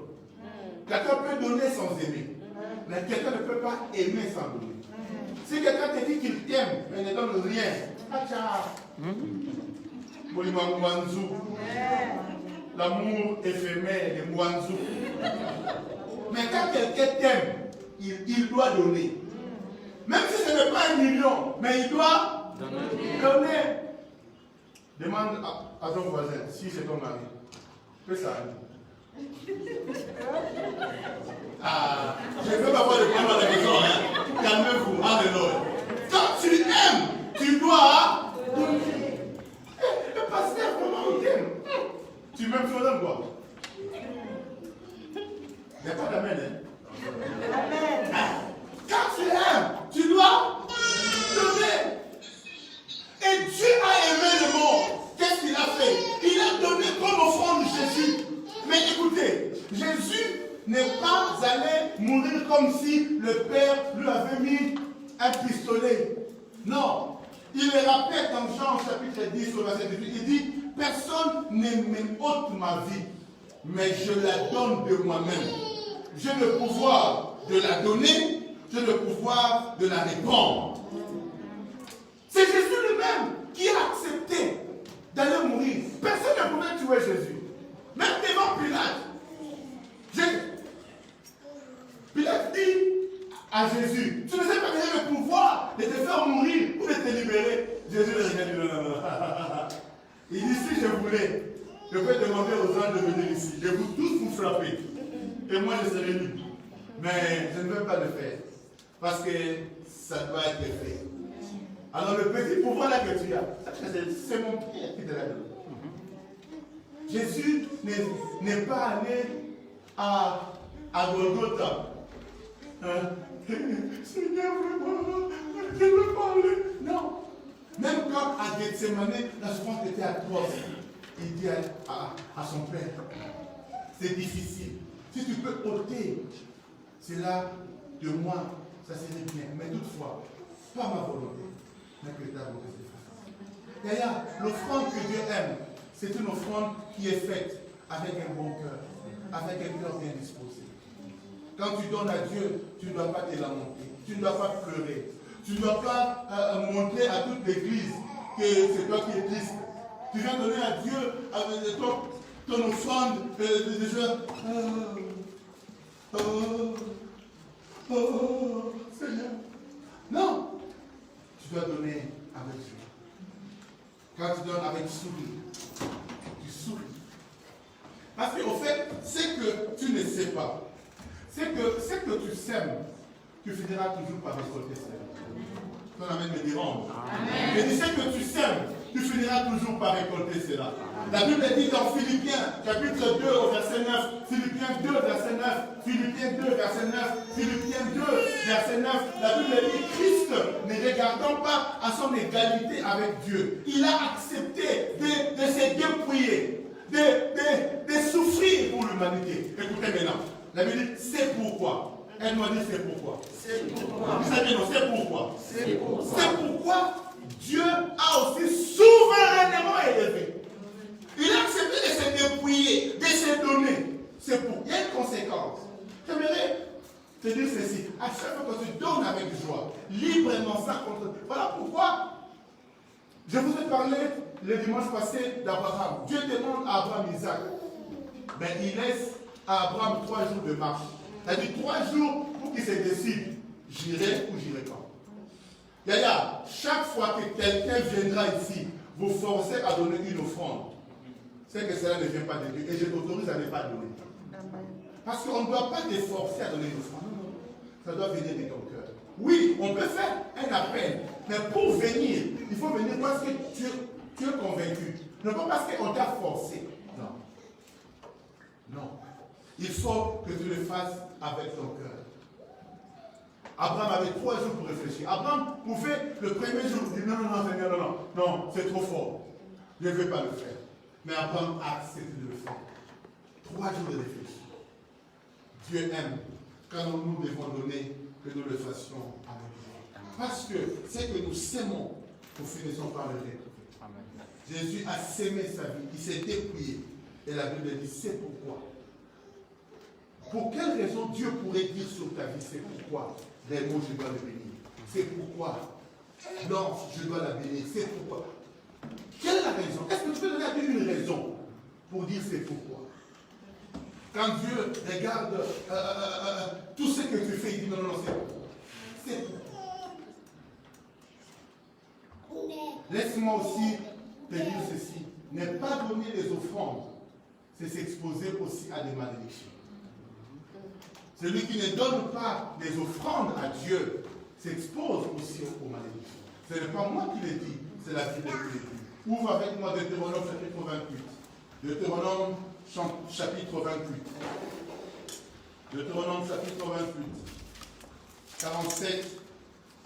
Quelqu'un peut donner sans aimer, mais quelqu'un ne peut pas aimer sans donner. Si quelqu'un te dit qu'il t'aime, mais ne donne rien, l'amour éphémère, les mouanzou. Mais quand quelqu'un t'aime, il doit donner. Même si ce n'est pas 1 million, mais il doit donner. Demande à ton voisin, si c'est ton mari, que ça arrive. Ah, je ne veux pas voir le problème à la maison. Hein. Calmez-vous, alléluia. Quand tu aimes, tu dois donner. Le pasteur, comment il t'aime? Tu m'aimes sur le bois. Il n'y a pas d'amen, hein? Amen. Quand tu aimes, tu dois donner. Et Dieu a aimé le monde. Qu'est-ce qu'il a fait? Il a donné comme offrande Jésus. Mais écoutez, Jésus n'est pas allé mourir comme si le Père lui avait mis un pistolet. Non. Il le rappelle dans Jean chapitre 10 au verset 18. Il dit, personne ne m'ôte ma vie, mais je la donne de moi-même. J'ai le pouvoir de la donner, j'ai le pouvoir de la répandre. C'est Jésus lui-même qui a accepté d'aller mourir. Personne ne pouvait tuer Jésus. Même devant Pilate. Pilate dit à Jésus, tu ne sais pas que j'ai le pouvoir de te faire mourir ou de te libérer. Jésus le regarde, non. Il dit, si je voulais, je peux demander aux anges de venir ici. Et vous tous vous frappez. Et moi je serai libre. Mais je ne veux pas le faire. Parce que ça doit être fait. Alors le petit pouvoir là que tu as, c'est mon Père qui te l'a donné. Jésus n'est pas allé à Golgotha. Seigneur, vraiment, je veux parler. Non. Même quand à Gethsemane, la souffrance était atroce, il dit à son Père, c'est difficile. Si tu peux ôter cela de moi, ça serait bien. Mais toutefois, pas ma volonté, mais que ta volonté se fasse. D'ailleurs, l'offrande que Dieu aime, c'est une offrande qui est faite avec un bon cœur, avec un cœur bien disposé. Quand tu donnes à Dieu, tu ne dois pas te lamenter, tu ne dois pas pleurer, tu ne dois pas montrer à toute l'église que c'est toi qui es triste. Tu viens donner à Dieu avec ton offrande de joie. Oh, Seigneur. Non, tu dois donner avec joie. Quand tu donnes avec sourire, tu souris. Parce qu'au fait, c'est que tu ne sais pas. C'est que tu sèmes, tu finiras toujours par récolter cela. Ton amène me diront. Je dis c'est que tu sèmes, tu finiras toujours par récolter cela. La Bible dit dans Philippiens, chapitre 2, au verset 9, Philippiens 2, verset 9, Philippiens 2, verset 9, Philippiens 2, verset 9, la Bible dit Christ, ne regardant pas à son égalité avec Dieu, il a accepté de se dépouiller, de souffrir pour l'humanité. Écoutez maintenant. La Bible dit, c'est pourquoi. Elle m'a dit, c'est pourquoi. C'est pourquoi. Vous savez, non, c'est pourquoi. C'est pourquoi Dieu a aussi souverainement élevé. Il a accepté de se dépouiller, de se donner. C'est pour. Il y a une conséquence. J'aimerais te dire ceci. À chaque fois que tu donnes avec joie, librement ça contre. Voilà pourquoi je vous ai parlé le dimanche passé d'Abraham. Dieu demande à Abraham Isaac. Mais il laisse à Abraham 3 jours de marche. C'est-à-dire 3 jours pour qu'il se décide. J'irai ou j'irai pas. Yaya, chaque fois que quelqu'un viendra ici, vous forcez à donner une offrande. C'est que cela ne vient pas de Dieu. Et je t'autorise à ne pas donner. Parce qu'on ne doit pas te forcer à donner une offrande. Non, non. Ça doit venir de ton cœur. Oui, on peut faire un appel. Mais pour venir, il faut venir parce que tu es convaincu. Non pas parce qu'on t'a forcé. Non. Non. Il faut que tu le fasses avec ton cœur. Abraham avait 3 jours pour réfléchir. Abraham pouvait le premier jour dire non, non, non, Seigneur, non, non, c'est trop fort. Je ne vais pas le faire. Mais Abraham a accepté de le faire. 3 jours de réfléchir. Dieu aime quand nous devons donner que nous le fassions avec joie. Parce que c'est que nous s'aimons, nous finissons par le retrouver. Jésus a sémé sa vie, il s'est dépouillé. Et la Bible dit c'est pourquoi. Pour quelle raison Dieu pourrait dire sur ta vie, c'est pourquoi les mots je dois le bénir. C'est pourquoi l'ange je dois la bénir. C'est pourquoi. Quelle est la raison? Est-ce que tu peux donner une raison pour dire c'est pourquoi? Quand Dieu regarde tout ce que tu fais, il dit non, non, non, c'est pourquoi. Laisse-moi aussi te dire ceci. Ne pas donner les offrandes, c'est s'exposer aussi à des malédictions. Celui qui ne donne pas les offrandes à Dieu s'expose aussi aux malédictions. Ce n'est pas moi qui le dis, c'est la Bible qui le dit. Ouvre avec moi Deutéronome chapitre 28. Deutéronome chapitre 28. Deutéronome chapitre 28. 47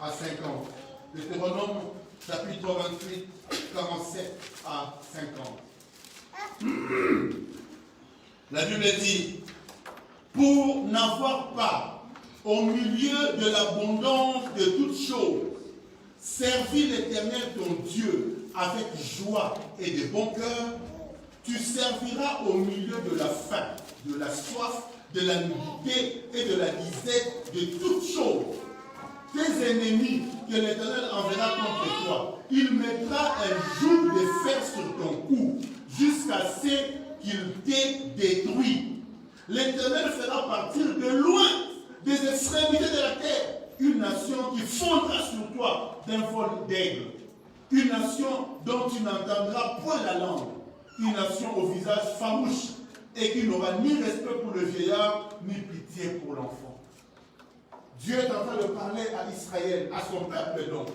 à 50. Deutéronome chapitre 28, 47 à 50. La Bible dit, pour n'avoir pas, au milieu de l'abondance de toutes choses, servi l'Éternel ton Dieu avec joie et de bon cœur, tu serviras au milieu de la faim, de la soif, de la nudité et de la disette de toutes choses. Tes ennemis que l'Éternel enverra contre toi, il mettra un joug de fer sur ton cou, jusqu'à ce qu'il t'ait détruit. L'Éternel fera partir de loin des extrémités de la terre une nation qui fondra sur toi d'un vol d'aigle, une nation dont tu n'entendras point la langue. une nation au visage farouche et qui n'aura ni respect pour le vieillard, ni pitié pour l'enfant. Dieu est en train de parler à Israël, à son peuple donc.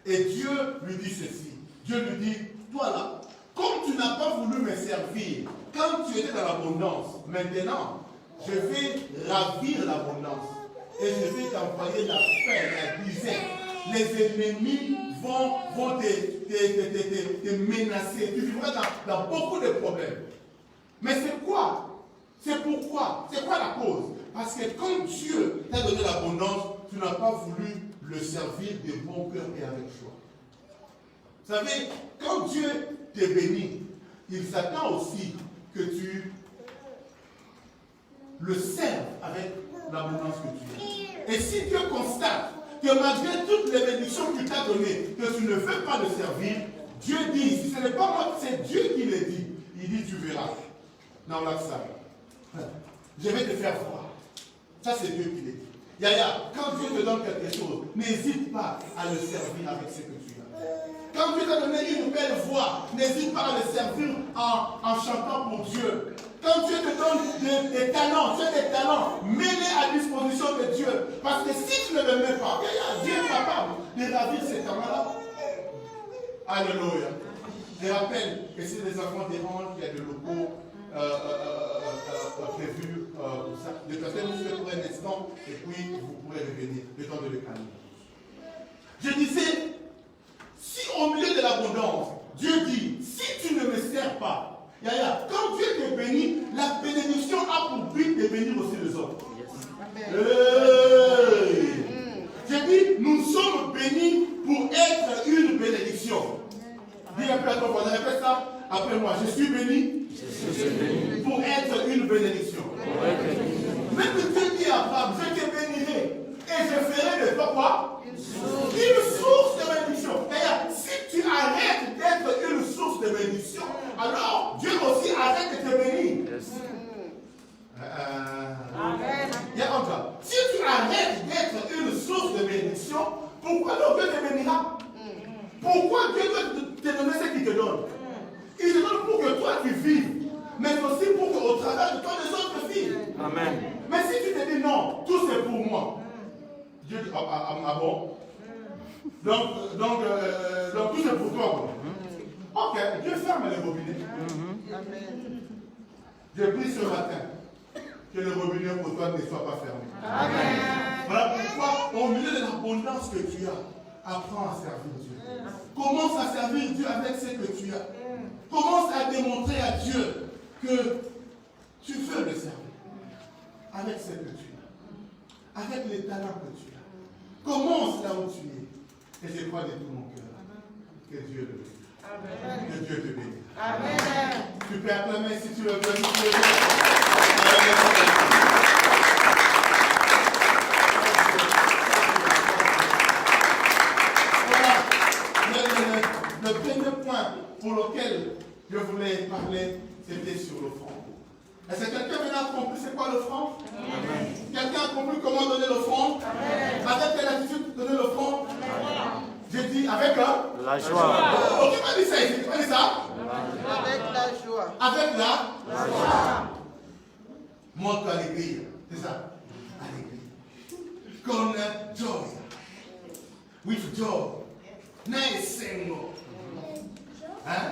Et Dieu lui dit ceci. Dieu lui dit, toi là, comme tu n'as pas voulu me servir, quand tu étais dans l'abondance, maintenant, je vais ravir l'abondance. Et je vais t'envoyer la faim, la disette. Les ennemis vont te menacer. Tu vivras dans beaucoup de problèmes. Mais c'est quoi? C'est pourquoi? C'est quoi la cause? Parce que quand Dieu t'a donné l'abondance, tu n'as pas voulu le servir de bon cœur et avec joie. Vous savez, quand Dieu te bénit, il s'attend aussi que tu le serves avec l'abondance que tu as. Et si Dieu constate que malgré toutes les bénédictions qu'il t'a données, que tu ne veux pas le servir, Dieu dit, si ce n'est pas moi, c'est Dieu qui le dit. Il dit, tu verras. Non, là, ça. Je vais te faire voir. Ça, c'est Dieu qui le dit. Yaya, quand Dieu te donne quelque chose, n'hésite pas à le servir avec ce que tu as. Quand Dieu t'a donné une belle voix, n'hésite pas à le servir en chantant pour Dieu. Quand Dieu te donne des talents, tu as des talents, mets-les à disposition de Dieu. Parce que si tu ne le mets pas, Dieu est capable de ravir ces talents-là. Alléluia. Je rappelle que si les enfants dérangent, il y a des locaux prévus pour ça. De passer juste pour un instant, et puis vous pourrez revenir, le temps de le calmer. Je disais, si au milieu de l'abondance, Dieu dit, si tu ne me sers pas, Yaya, quand Dieu te bénit, la bénédiction a pour but de bénir aussi les autres. Hey. J'ai dit, nous sommes bénis pour être une bénédiction. Dis un peu à ton voisin, répète ça après moi. Je suis béni pour être une bénédiction. Même Dieu dit à Abraham, je te bénirai et je ferai de toi quoi? Une source de bénédiction. D'ailleurs, si tu arrêtes d'être une source de bénédiction, alors Dieu aussi arrête de te bénir. Amen. Si tu arrêtes d'être une source de bénédiction, pourquoi donc Dieu te bénira? Pourquoi Dieu veut te donner ce qu'il te donne? Il te donne pour que toi tu vives, mais aussi pour qu'au travers de toi les autres vivent. Amen. Mais si tu te dis non, tout c'est pour moi, Dieu dit ah bon? Donc tout c'est pour toi. Bon. Ok, Dieu ferme les robinets. Amen. Je prie ce matin que le robinet pour toi ne soit pas fermé. Amen. Voilà pourquoi, au milieu de l'abondance que tu as, apprends à servir Dieu. Commence à servir Dieu avec ce que tu as. Commence à démontrer à Dieu que tu veux le servir. Avec ce que tu as. Avec les talents que tu as. Commence là où tu es. Et je crois de tout mon cœur que Dieu le bénisse. Amen. Que Dieu te bénisse. Amen. Tu peux acclamer si tu le veux. Le premier point pour lequel je voulais parler, c'était sur l'offrande. Est-ce que quelqu'un maintenant a compris c'est quoi l'offrande? Quelqu'un a compris comment donner l'offrande? Avec quelle attitude donner l'offrande? J'ai dit avec la joie. Oh, qui m'a dit ça ici? Qui m'a dit ça? Avec la joie. Avec la joie. Montre l'allégresse. C'est ça? Allégresse. Con joy. With joy. Nice single. Hein?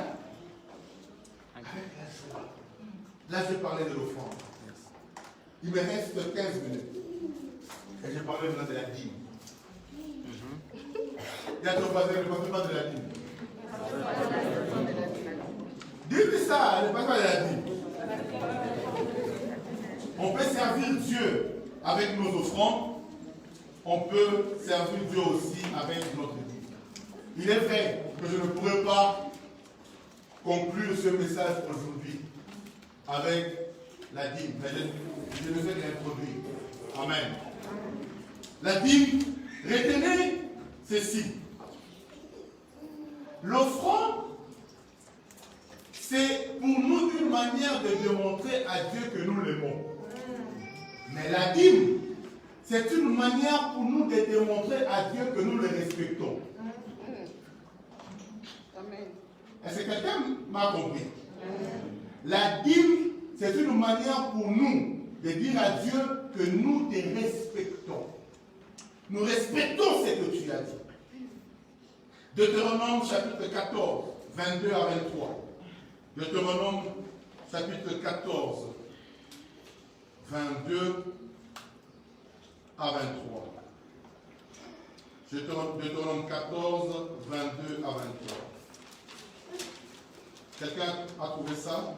Avec la joie. Là, je parlais de l'offrande. Il me reste 15 minutes. Et je parlais maintenant de la dîme. Il y a ton voisin, ne parle pas de la dîme. Dis-lui ça, ne parle pas de la dîme. On peut servir Dieu avec nos offrandes. On peut servir Dieu aussi avec notre dîme. Il est vrai que je ne pourrais pas conclure ce message aujourd'hui avec la dîme. Mais je ne vais l'introduire. Amen. La dîme, retenez ceci. L'offrande, c'est pour nous une manière de démontrer à Dieu que nous l'aimons. Mais la dîme, c'est une manière pour nous de démontrer à Dieu que nous le respectons. Est-ce que quelqu'un m'a compris? La dîme, c'est une manière pour nous de dire à Dieu que nous te respectons. Nous respectons ce que tu as dit. Deutéronome chapitre 14, 22 à 23. Deutéronome chapitre 14, 22 à 23. Deutéronome 14, 22 à 23. Quelqu'un a trouvé ça?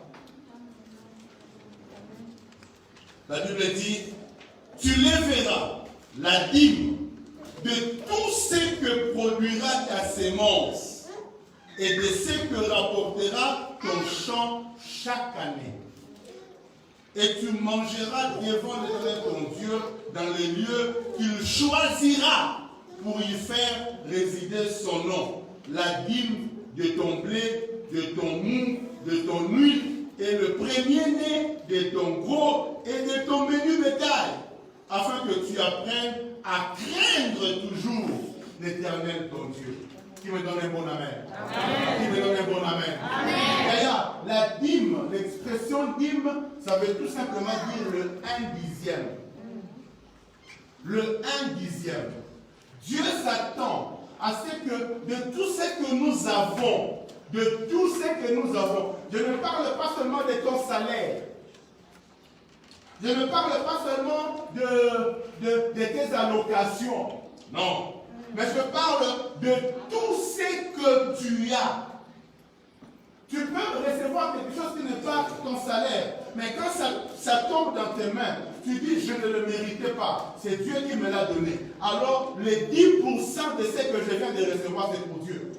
La Bible dit, tu lèveras la dîme de tout ce que produira ta sémence et de ce que rapportera ton champ chaque année. Et tu mangeras devant l'Éternel ton Dieu dans les lieux qu'il choisira pour y faire résider son nom. La dîme de ton blé, de ton mou, de ton huile et le premier-né de ton gros et de ton menu bétail, afin que tu apprennes à craindre toujours l'Éternel ton Dieu. Qui me donne un bon amen? Amen. Qui me donne un bon amen? D'ailleurs, la dîme, l'expression dîme, ça veut tout simplement dire le 1/10. Le 1/10. Dieu s'attend à ce que de tout ce que nous avons, je ne parle pas seulement de ton salaire, je ne parle pas seulement de tes allocations, non, mais je parle de tout ce que tu as. Tu peux recevoir quelque chose qui n'est pas ton salaire, mais quand ça tombe dans tes mains, tu dis je ne le méritais pas, c'est Dieu qui me l'a donné. Alors les 10% de ce que je viens de recevoir, c'est pour Dieu.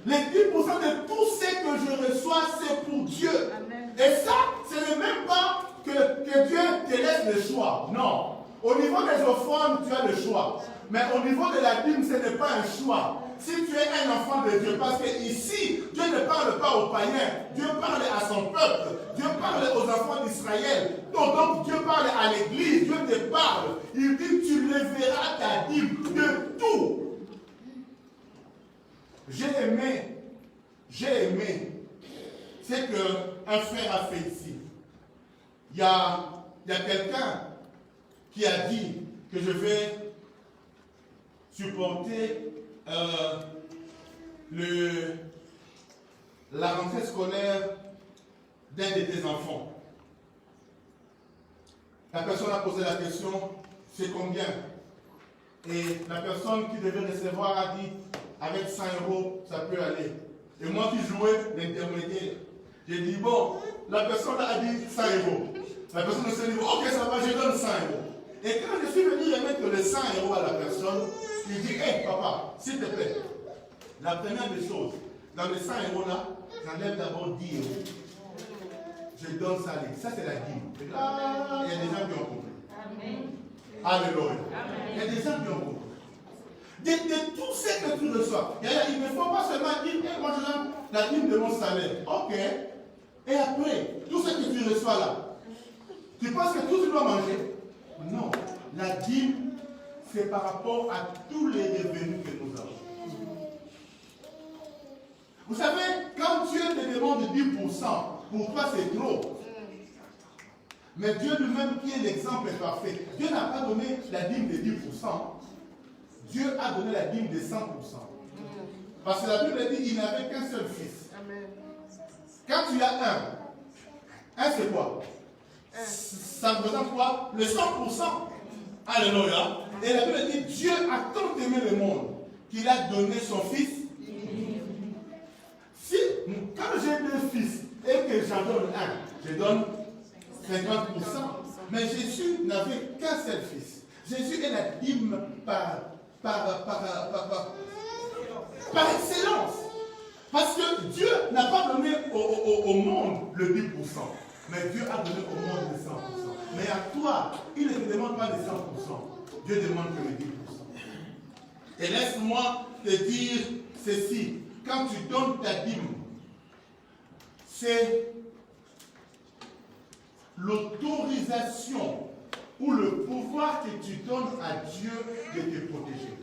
Les 10% de tout ce que je reçois, c'est pour Dieu. Et ça, ce n'est même pas que Dieu te laisse le choix. Non. Au niveau des offrandes, tu as le choix. Mais au niveau de la dîme, ce n'est pas un choix. Si tu es un enfant de Dieu, parce que ici, Dieu ne parle pas aux païens, Dieu parle à son peuple, Dieu parle aux enfants d'Israël. Donc Dieu parle à l'église, Dieu te parle. Il dit, tu lèveras ta dîme de tout. J'ai aimé ce qu'un frère a fait ici. Il y a quelqu'un qui a dit que je vais supporter la rentrée scolaire d'un de tes enfants. La personne a posé la question, c'est combien? Et la personne qui devait recevoir a dit, avec 100 €, ça peut aller. Et moi qui jouais l'intermédiaire, j'ai dit, bon, la personne a dit 100 €. La personne s'est dit, ok, ça va, je donne 100 €. Et quand je suis venu remettre les 100 € à la personne, il dit, hé, papa, s'il te plaît, la première des choses, dans les 100 € là, j'enlève d'abord 10 €. Je donne ça. Ça, c'est la dîme. Il y a des gens qui ont compris. Amen. Alléluia. Il y a des gens qui ont compris. De tout ce que tu reçois, il ne faut pas seulement dire, hey, moi je donne la dîme de mon salaire. Ok. Et après, tout ce que tu reçois là, tu penses que tout tu dois manger? Non. La dîme, c'est par rapport à tous les revenus que nous avons. Vous savez, quand Dieu te demande 10%, pour toi c'est trop. Mais Dieu lui-même qui est l'exemple parfait, Dieu n'a pas donné la dîme de 10%. Dieu a donné la dîme de 100%. Parce que la Bible dit qu'il n'avait qu'un seul fils. Quand tu as un c'est quoi? Ça représente quoi? Le 100%. Alléluia. Et la Bible dit Dieu a tant aimé le monde qu'il a donné son fils. Si, quand j'ai deux fils et que j'en donne un, je donne 50%. Mais Jésus n'avait qu'un seul fils. Jésus est la dîme par excellence. Parce que Dieu n'a pas donné au monde le 10%. Mais Dieu a donné au monde le 100%. Mais à toi, il ne te demande pas le 100%. Dieu demande que le 10%. Et laisse-moi te dire ceci. Quand tu donnes ta dîme, c'est l'autorisation ou le pouvoir que tu donnes à Dieu de te protéger.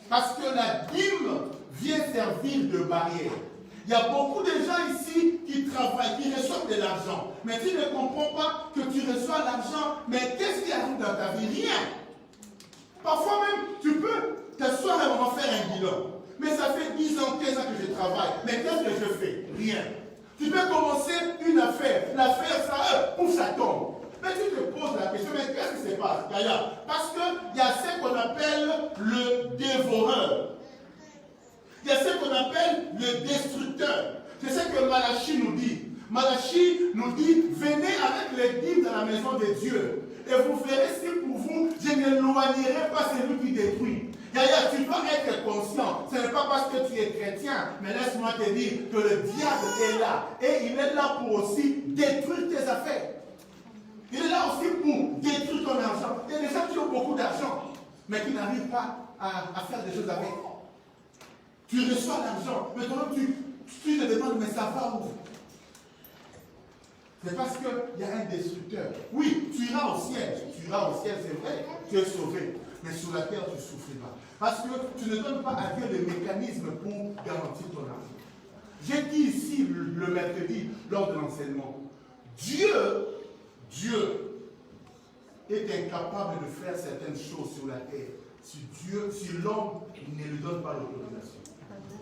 Parce que la dîme vient servir de barrière. Il y a beaucoup de gens ici qui travaillent, qui reçoivent de l'argent. Mais tu ne comprends pas que tu reçois l'argent, mais qu'est-ce qui arrive dans ta vie? Rien. Parfois même, tu peux t'asseoir et on va faire un bilan. Mais ça fait 10 ans, 15 ans que je travaille. Mais qu'est-ce que je fais? Rien. Tu peux commencer une affaire. L'affaire, ça, pouf, ça tombe. Mais tu te poses la question, mais qu'est-ce qui se passe? Parce qu'il y a ce qu'on appelle le dévoreur. Il y a ce qu'on appelle le destructeur. C'est ce que Malachie nous dit. Malachie nous dit, venez avec les dîmes dans la maison de Dieu. Et vous verrez si pour vous, je n'éloignerai pas celui qui détruit. Yaya, tu dois être conscient. Ce n'est pas parce que tu es chrétien, mais laisse-moi te dire que le diable est là. Et il est là pour aussi détruire tes affaires. Il est là aussi pour détruire ton argent. Il y a des gens qui ont beaucoup d'argent, mais qui n'arrivent pas à faire des choses avec. Tu reçois l'argent, mais toi tu te demandes, mais ça va où? C'est parce qu'il y a un destructeur. Oui, tu iras au ciel. Tu iras au ciel, c'est vrai. Tu es sauvé. Mais sur la terre, tu souffriras. Parce que tu ne donnes pas à Dieu les mécanismes pour garantir ton argent. J'ai dit ici le mercredi, lors de l'enseignement, Dieu est incapable de faire certaines choses sur la terre si l'homme ne lui donne pas l'autorisation.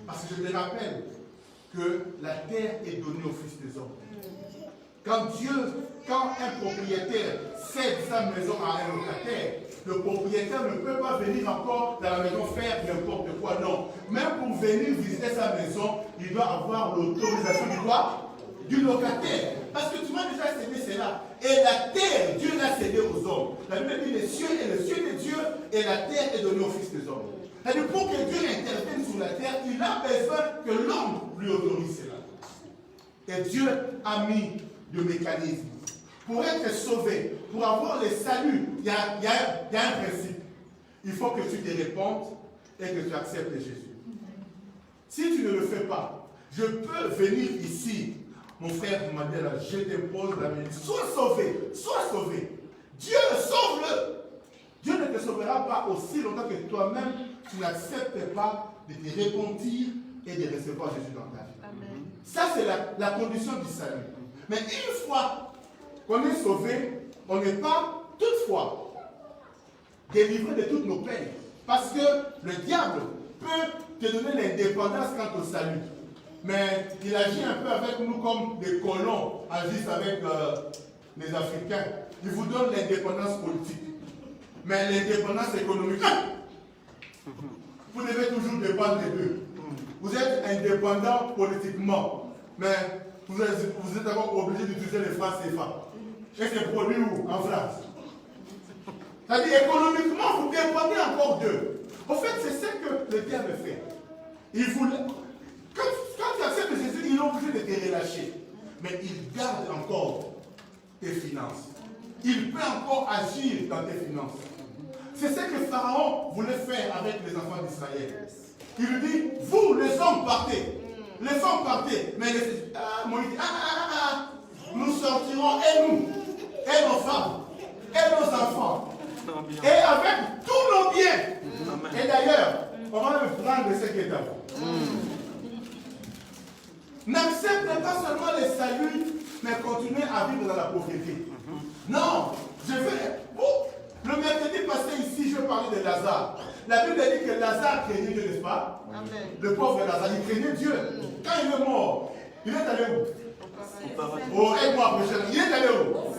Parce que je te rappelle que la terre est donnée au Fils des hommes. Quand un propriétaire cède sa maison à un locataire, le propriétaire ne peut pas venir encore dans la maison faire n'importe quoi, non. Même pour venir visiter sa maison, il doit avoir l'autorisation du locataire. Parce que tu m'as déjà cédé cela. Et la terre, Dieu l'a cédé aux hommes. La Bible dit les cieux et le ciel de Dieu et la terre est donnée au Fils des hommes. C'est-à-dire pour que Dieu intervienne sur la terre, il a besoin que l'homme lui autorise cela. Et Dieu a mis le mécanisme. Pour être sauvé, pour avoir le salut, il y a un principe. Il faut que tu te répandes et que tu acceptes Jésus. Si tu ne le fais pas, je peux venir ici, mon frère m'a dit là, je t'impose la main. Sois sauvé, sois sauvé. Dieu, sauve-le. Dieu ne te sauvera pas aussi longtemps que toi-même, tu n'acceptes pas de te repentir et de recevoir Jésus dans ta vie. Amen. Ça, c'est la condition du salut. Mais une fois qu'on est sauvé, on n'est pas toutefois délivré de toutes nos peines. Parce que le diable peut te donner l'indépendance quant au salut. Mais il agit un peu avec nous comme des colons agissent avec les Africains. Il vous donne l'indépendance politique. Mais l'indépendance économique, vous devez toujours dépendre des deux. Vous êtes indépendant politiquement, mais vous êtes encore obligé d'utiliser les francs CFA. Et c'est produit où? En France. C'est-à-dire économiquement, vous dépendez encore d'eux. En fait, c'est ce que le diable fait. Quand tu acceptes Jésus, il est obligé de te relâcher. Mais il garde encore tes finances. Il peut encore agir dans tes finances. C'est ce que Pharaon voulait faire avec les enfants d'Israël. Il lui dit, vous les hommes partez. Les femmes partez. Mais Moïse dit, nous sortirons et nous, et nos femmes, et nos enfants. Et avec tous nos biens. Et d'ailleurs, on va même prendre ce qui est à vous. N'acceptez pas seulement les saluts, mais continuez à vivre dans la pauvreté. Non, le mercredi passé ici, je parlais de Lazare. La Bible dit que Lazare craignait Dieu, n'est-ce pas? Amen. Le pauvre Lazare, il craignait Dieu. Quand il est mort, il est allé où? Oh, aide-moi prochain. Il est allé où? Au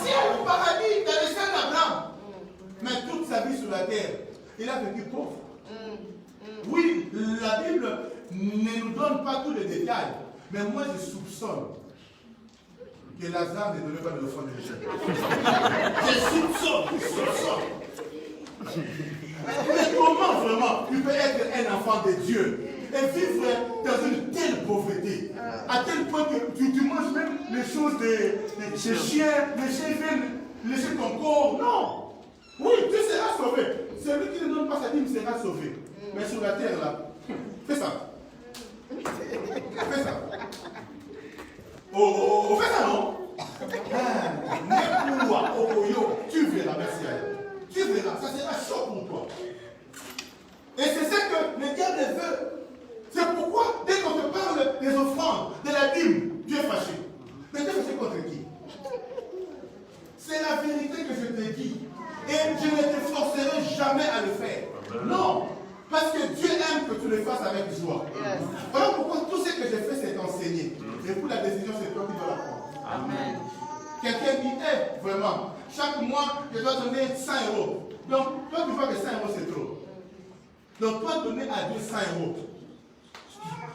ciel, au paradis, dans les cieux d'Abraham. Mais toute sa vie sur la terre, il a vécu pauvre. Oui, la Bible ne nous donne pas tous les détails. Mais moi, je soupçonne que Lazare ne donnait pas de l'offrande de Dieu. Je soupçonne. Mais comment vraiment tu peux être un enfant de Dieu et vivre dans une telle pauvreté, à tel point que tu manges même les choses des chiens, les chiens viennent lécher ton corps? Non. Oui, tu seras sauvé. Celui qui ne donne pas sa dîme sera sauvé. Mais sur la terre là, fais ça. Fais ça. Oh, fais ça non? Tu verras, merci à elle. Tu verras, ça sera chaud pour toi. Et c'est ce que le diable veut. dîme, Dieu est fâché. Mais Dieu est fâché contre qui? C'est la vérité que je te dis. Et je ne te forcerai jamais à le faire. Non. Parce que Dieu aime que tu le fasses avec joie. Voilà pourquoi tout ce que j'ai fait, c'est enseigner. Et pour la décision, c'est toi qui dois la prendre. Amen. Quelqu'un dit, vraiment, chaque mois, je dois donner 100 euros. Donc, toi, tu vois que 100 euros, c'est trop. Donc, toi, donner à Dieu 100 euros.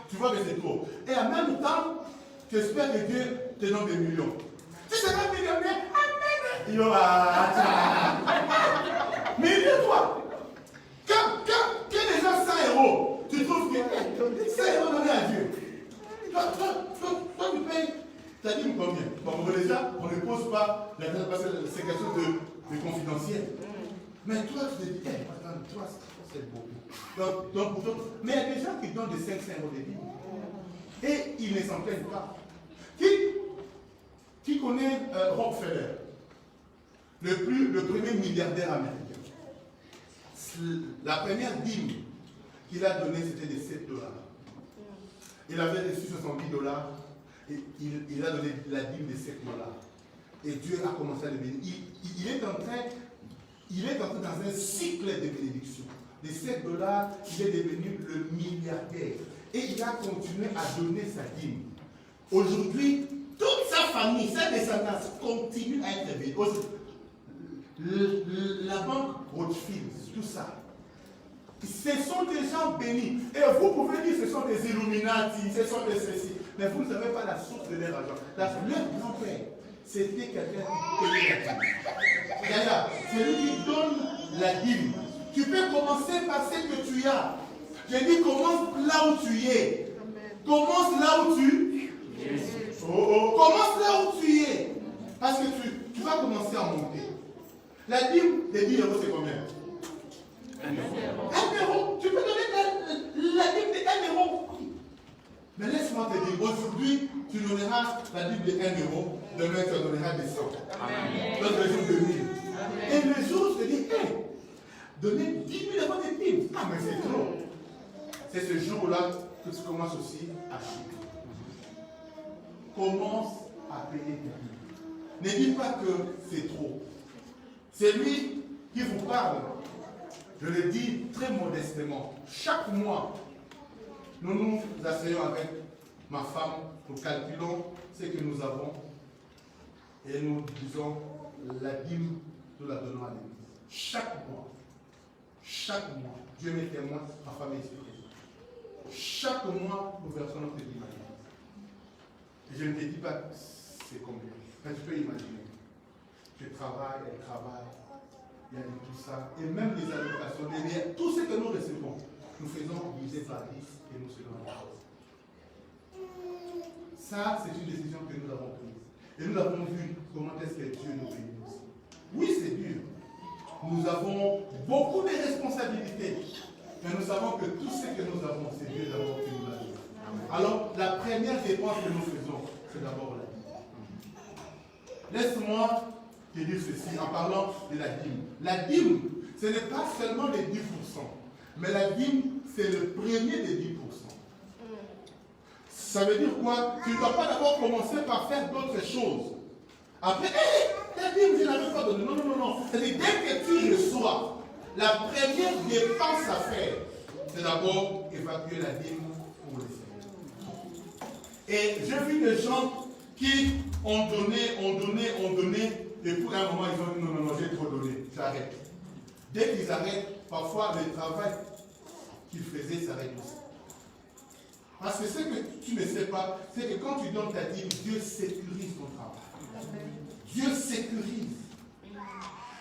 Tu vois que c'est trop. Et en même temps, tu espères que Dieu te donne des millions. Tu seras millionnaire. Amen. Yo, mais dis-toi, quand les gens 100 euros, tu trouves que 100 euros donnés à Dieu. Toi, tu payes. Ta dîme combien? Bon, déjà, on ne pose pas la question parce que c'est quelque chose de confidentiel. Mais toi, tu te dis, attends, toi, c'est beaucoup. Mais il y a des gens qui donnent des 500 euros de dîme. Et ils ne s'en plaignent pas. Qui connaît Rockefeller, le premier milliardaire américain? La première dîme qu'il a donnée, c'était de 7 $. Il avait reçu 70 $. Et il a donné la dîme de 7 $. Et Dieu a commencé à le bénir. Il est entré dans un cycle de bénédiction. De 7 $, il est devenu le milliardaire. Et il a continué à donner sa dîme. Aujourd'hui, toute sa famille, sa descendance continue à être bénie. La banque Rothschild, tout ça. Ce sont des gens bénis. Et vous pouvez dire que ce sont des Illuminati, ce sont des ceci. Mais vous ne savez pas la source de leur argent. Leur grand-père, c'était quelqu'un qui payait la dîme. Regarde, c'est lui qui donne la dîme. Tu peux commencer par ce que tu as. J'ai dit, commence là où tu es. Commence là où tu es. Commence là où tu es. Parce que tu vas commencer à monter. La dîme de 10 €, c'est combien? 1 €. Tu peux donner la dîme de 1 €. Mais laisse-moi te dire, aujourd'hui, tu donneras la dîme de 1 €, demain tu en donneras des 100. L'autre jour de 1000. Et le jour, je te dis, donner 10 000 € de dîme. Ah, mais c'est trop. C'est ce jour-là que tu commences aussi à chier. Commence à payer tes dîmes. Ne dis pas que c'est trop. C'est lui qui vous parle. Je le dis très modestement. Chaque mois, nous nous asseyons avec ma femme, nous calculons ce que nous avons et nous disons la dîme, nous la donnons à l'église. Chaque mois. Chaque mois. Dieu m'est témoin, ma femme est ici. Chaque mois, nous versons notre dîme à l'église. Je ne te dis pas c'est combien. Mais tu peux imaginer. Je travaille, elle travaille. Il y a tout ça. Et même les allocations, tout ce que nous recevons, nous faisons diviser par 10 et nous serons en chose. Ça, c'est une décision que nous avons prise. Et nous avons vu comment est-ce que Dieu nous bénit aussi. Oui, c'est dur. Nous avons beaucoup de responsabilités. Mais nous savons que tout ce que nous avons, c'est Dieu d'abord qui nous l'a donné. Alors, la première dépense que nous faisons, c'est d'abord la dîme. Laisse-moi te dire ceci en parlant de la dîme. La dîme, ce n'est pas seulement les 10%, mais la dîme, c'est le premier des 10%. Ça veut dire quoi? Tu ne dois pas d'abord commencer par faire d'autres choses. Après, la dîme, je n'avais pas donné. Non. C'est-à-dire, dès que tu reçois, la première dépense à faire, c'est d'abord évacuer la dîme pour le Seigneur. Et j'ai vu des gens qui ont donné, et pour un moment, ils ont dit non, j'ai trop donné, j'arrête. Dès qu'ils arrêtent, parfois le travail qu'ils faisaient s'arrête aussi. Parce que ce que tu ne sais pas, c'est que quand tu donnes ta dîme, Dieu sécurise ton travail. Dieu sécurise.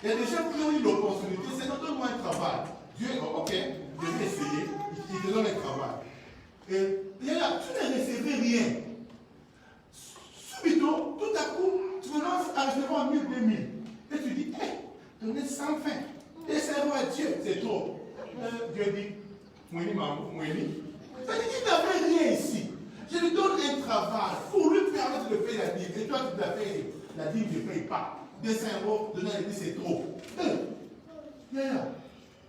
Il y a des gens qui ont eu l'opportunité, c'est donne-moi un travail. Dieu, ok, je vais essayer, il te donne un travail. Et là, tu n'as recevais rien. Subito, tout à coup, tu commences à recevoir 1000, 2000. Et tu dis, donnez sans fin. Et c'est à Dieu, c'est trop. Dieu dit, Mouni, Mouni. Ça dit qu'il n'avait rien ici. Je lui donne un travail pour lui permettre de payer la dîme. Et toi, tu dois payer la dîme, je ne paye pas. 200 €, donner la dîme, c'est trop.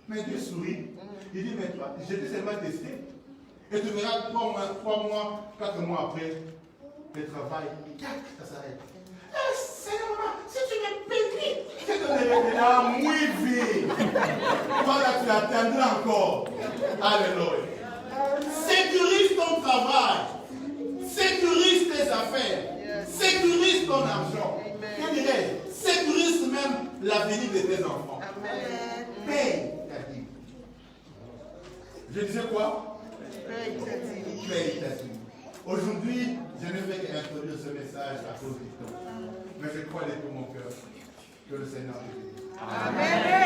Mais Dieu sourit. Il dit, mais toi, je vais seulement tester. Et tu verras 3 mois, 4 mois après, tes travail, ça s'arrête. Seigneur, maman, si tu me bénis, je te donnerai la mouille. Toi là, tu attendras encore. Alléluia. Sécurise ton travail. Sécurise tes affaires. Sécurise ton argent. Que dirais-je? Sécurise même l'avenir de tes enfants. Paye ta dîme. Je disais quoi? Paye ta dîme. Aujourd'hui, je ne fais qu'introduire ce message à cause du temps. Mais je crois de tout mon cœur que le Seigneur te bénisse. Amen.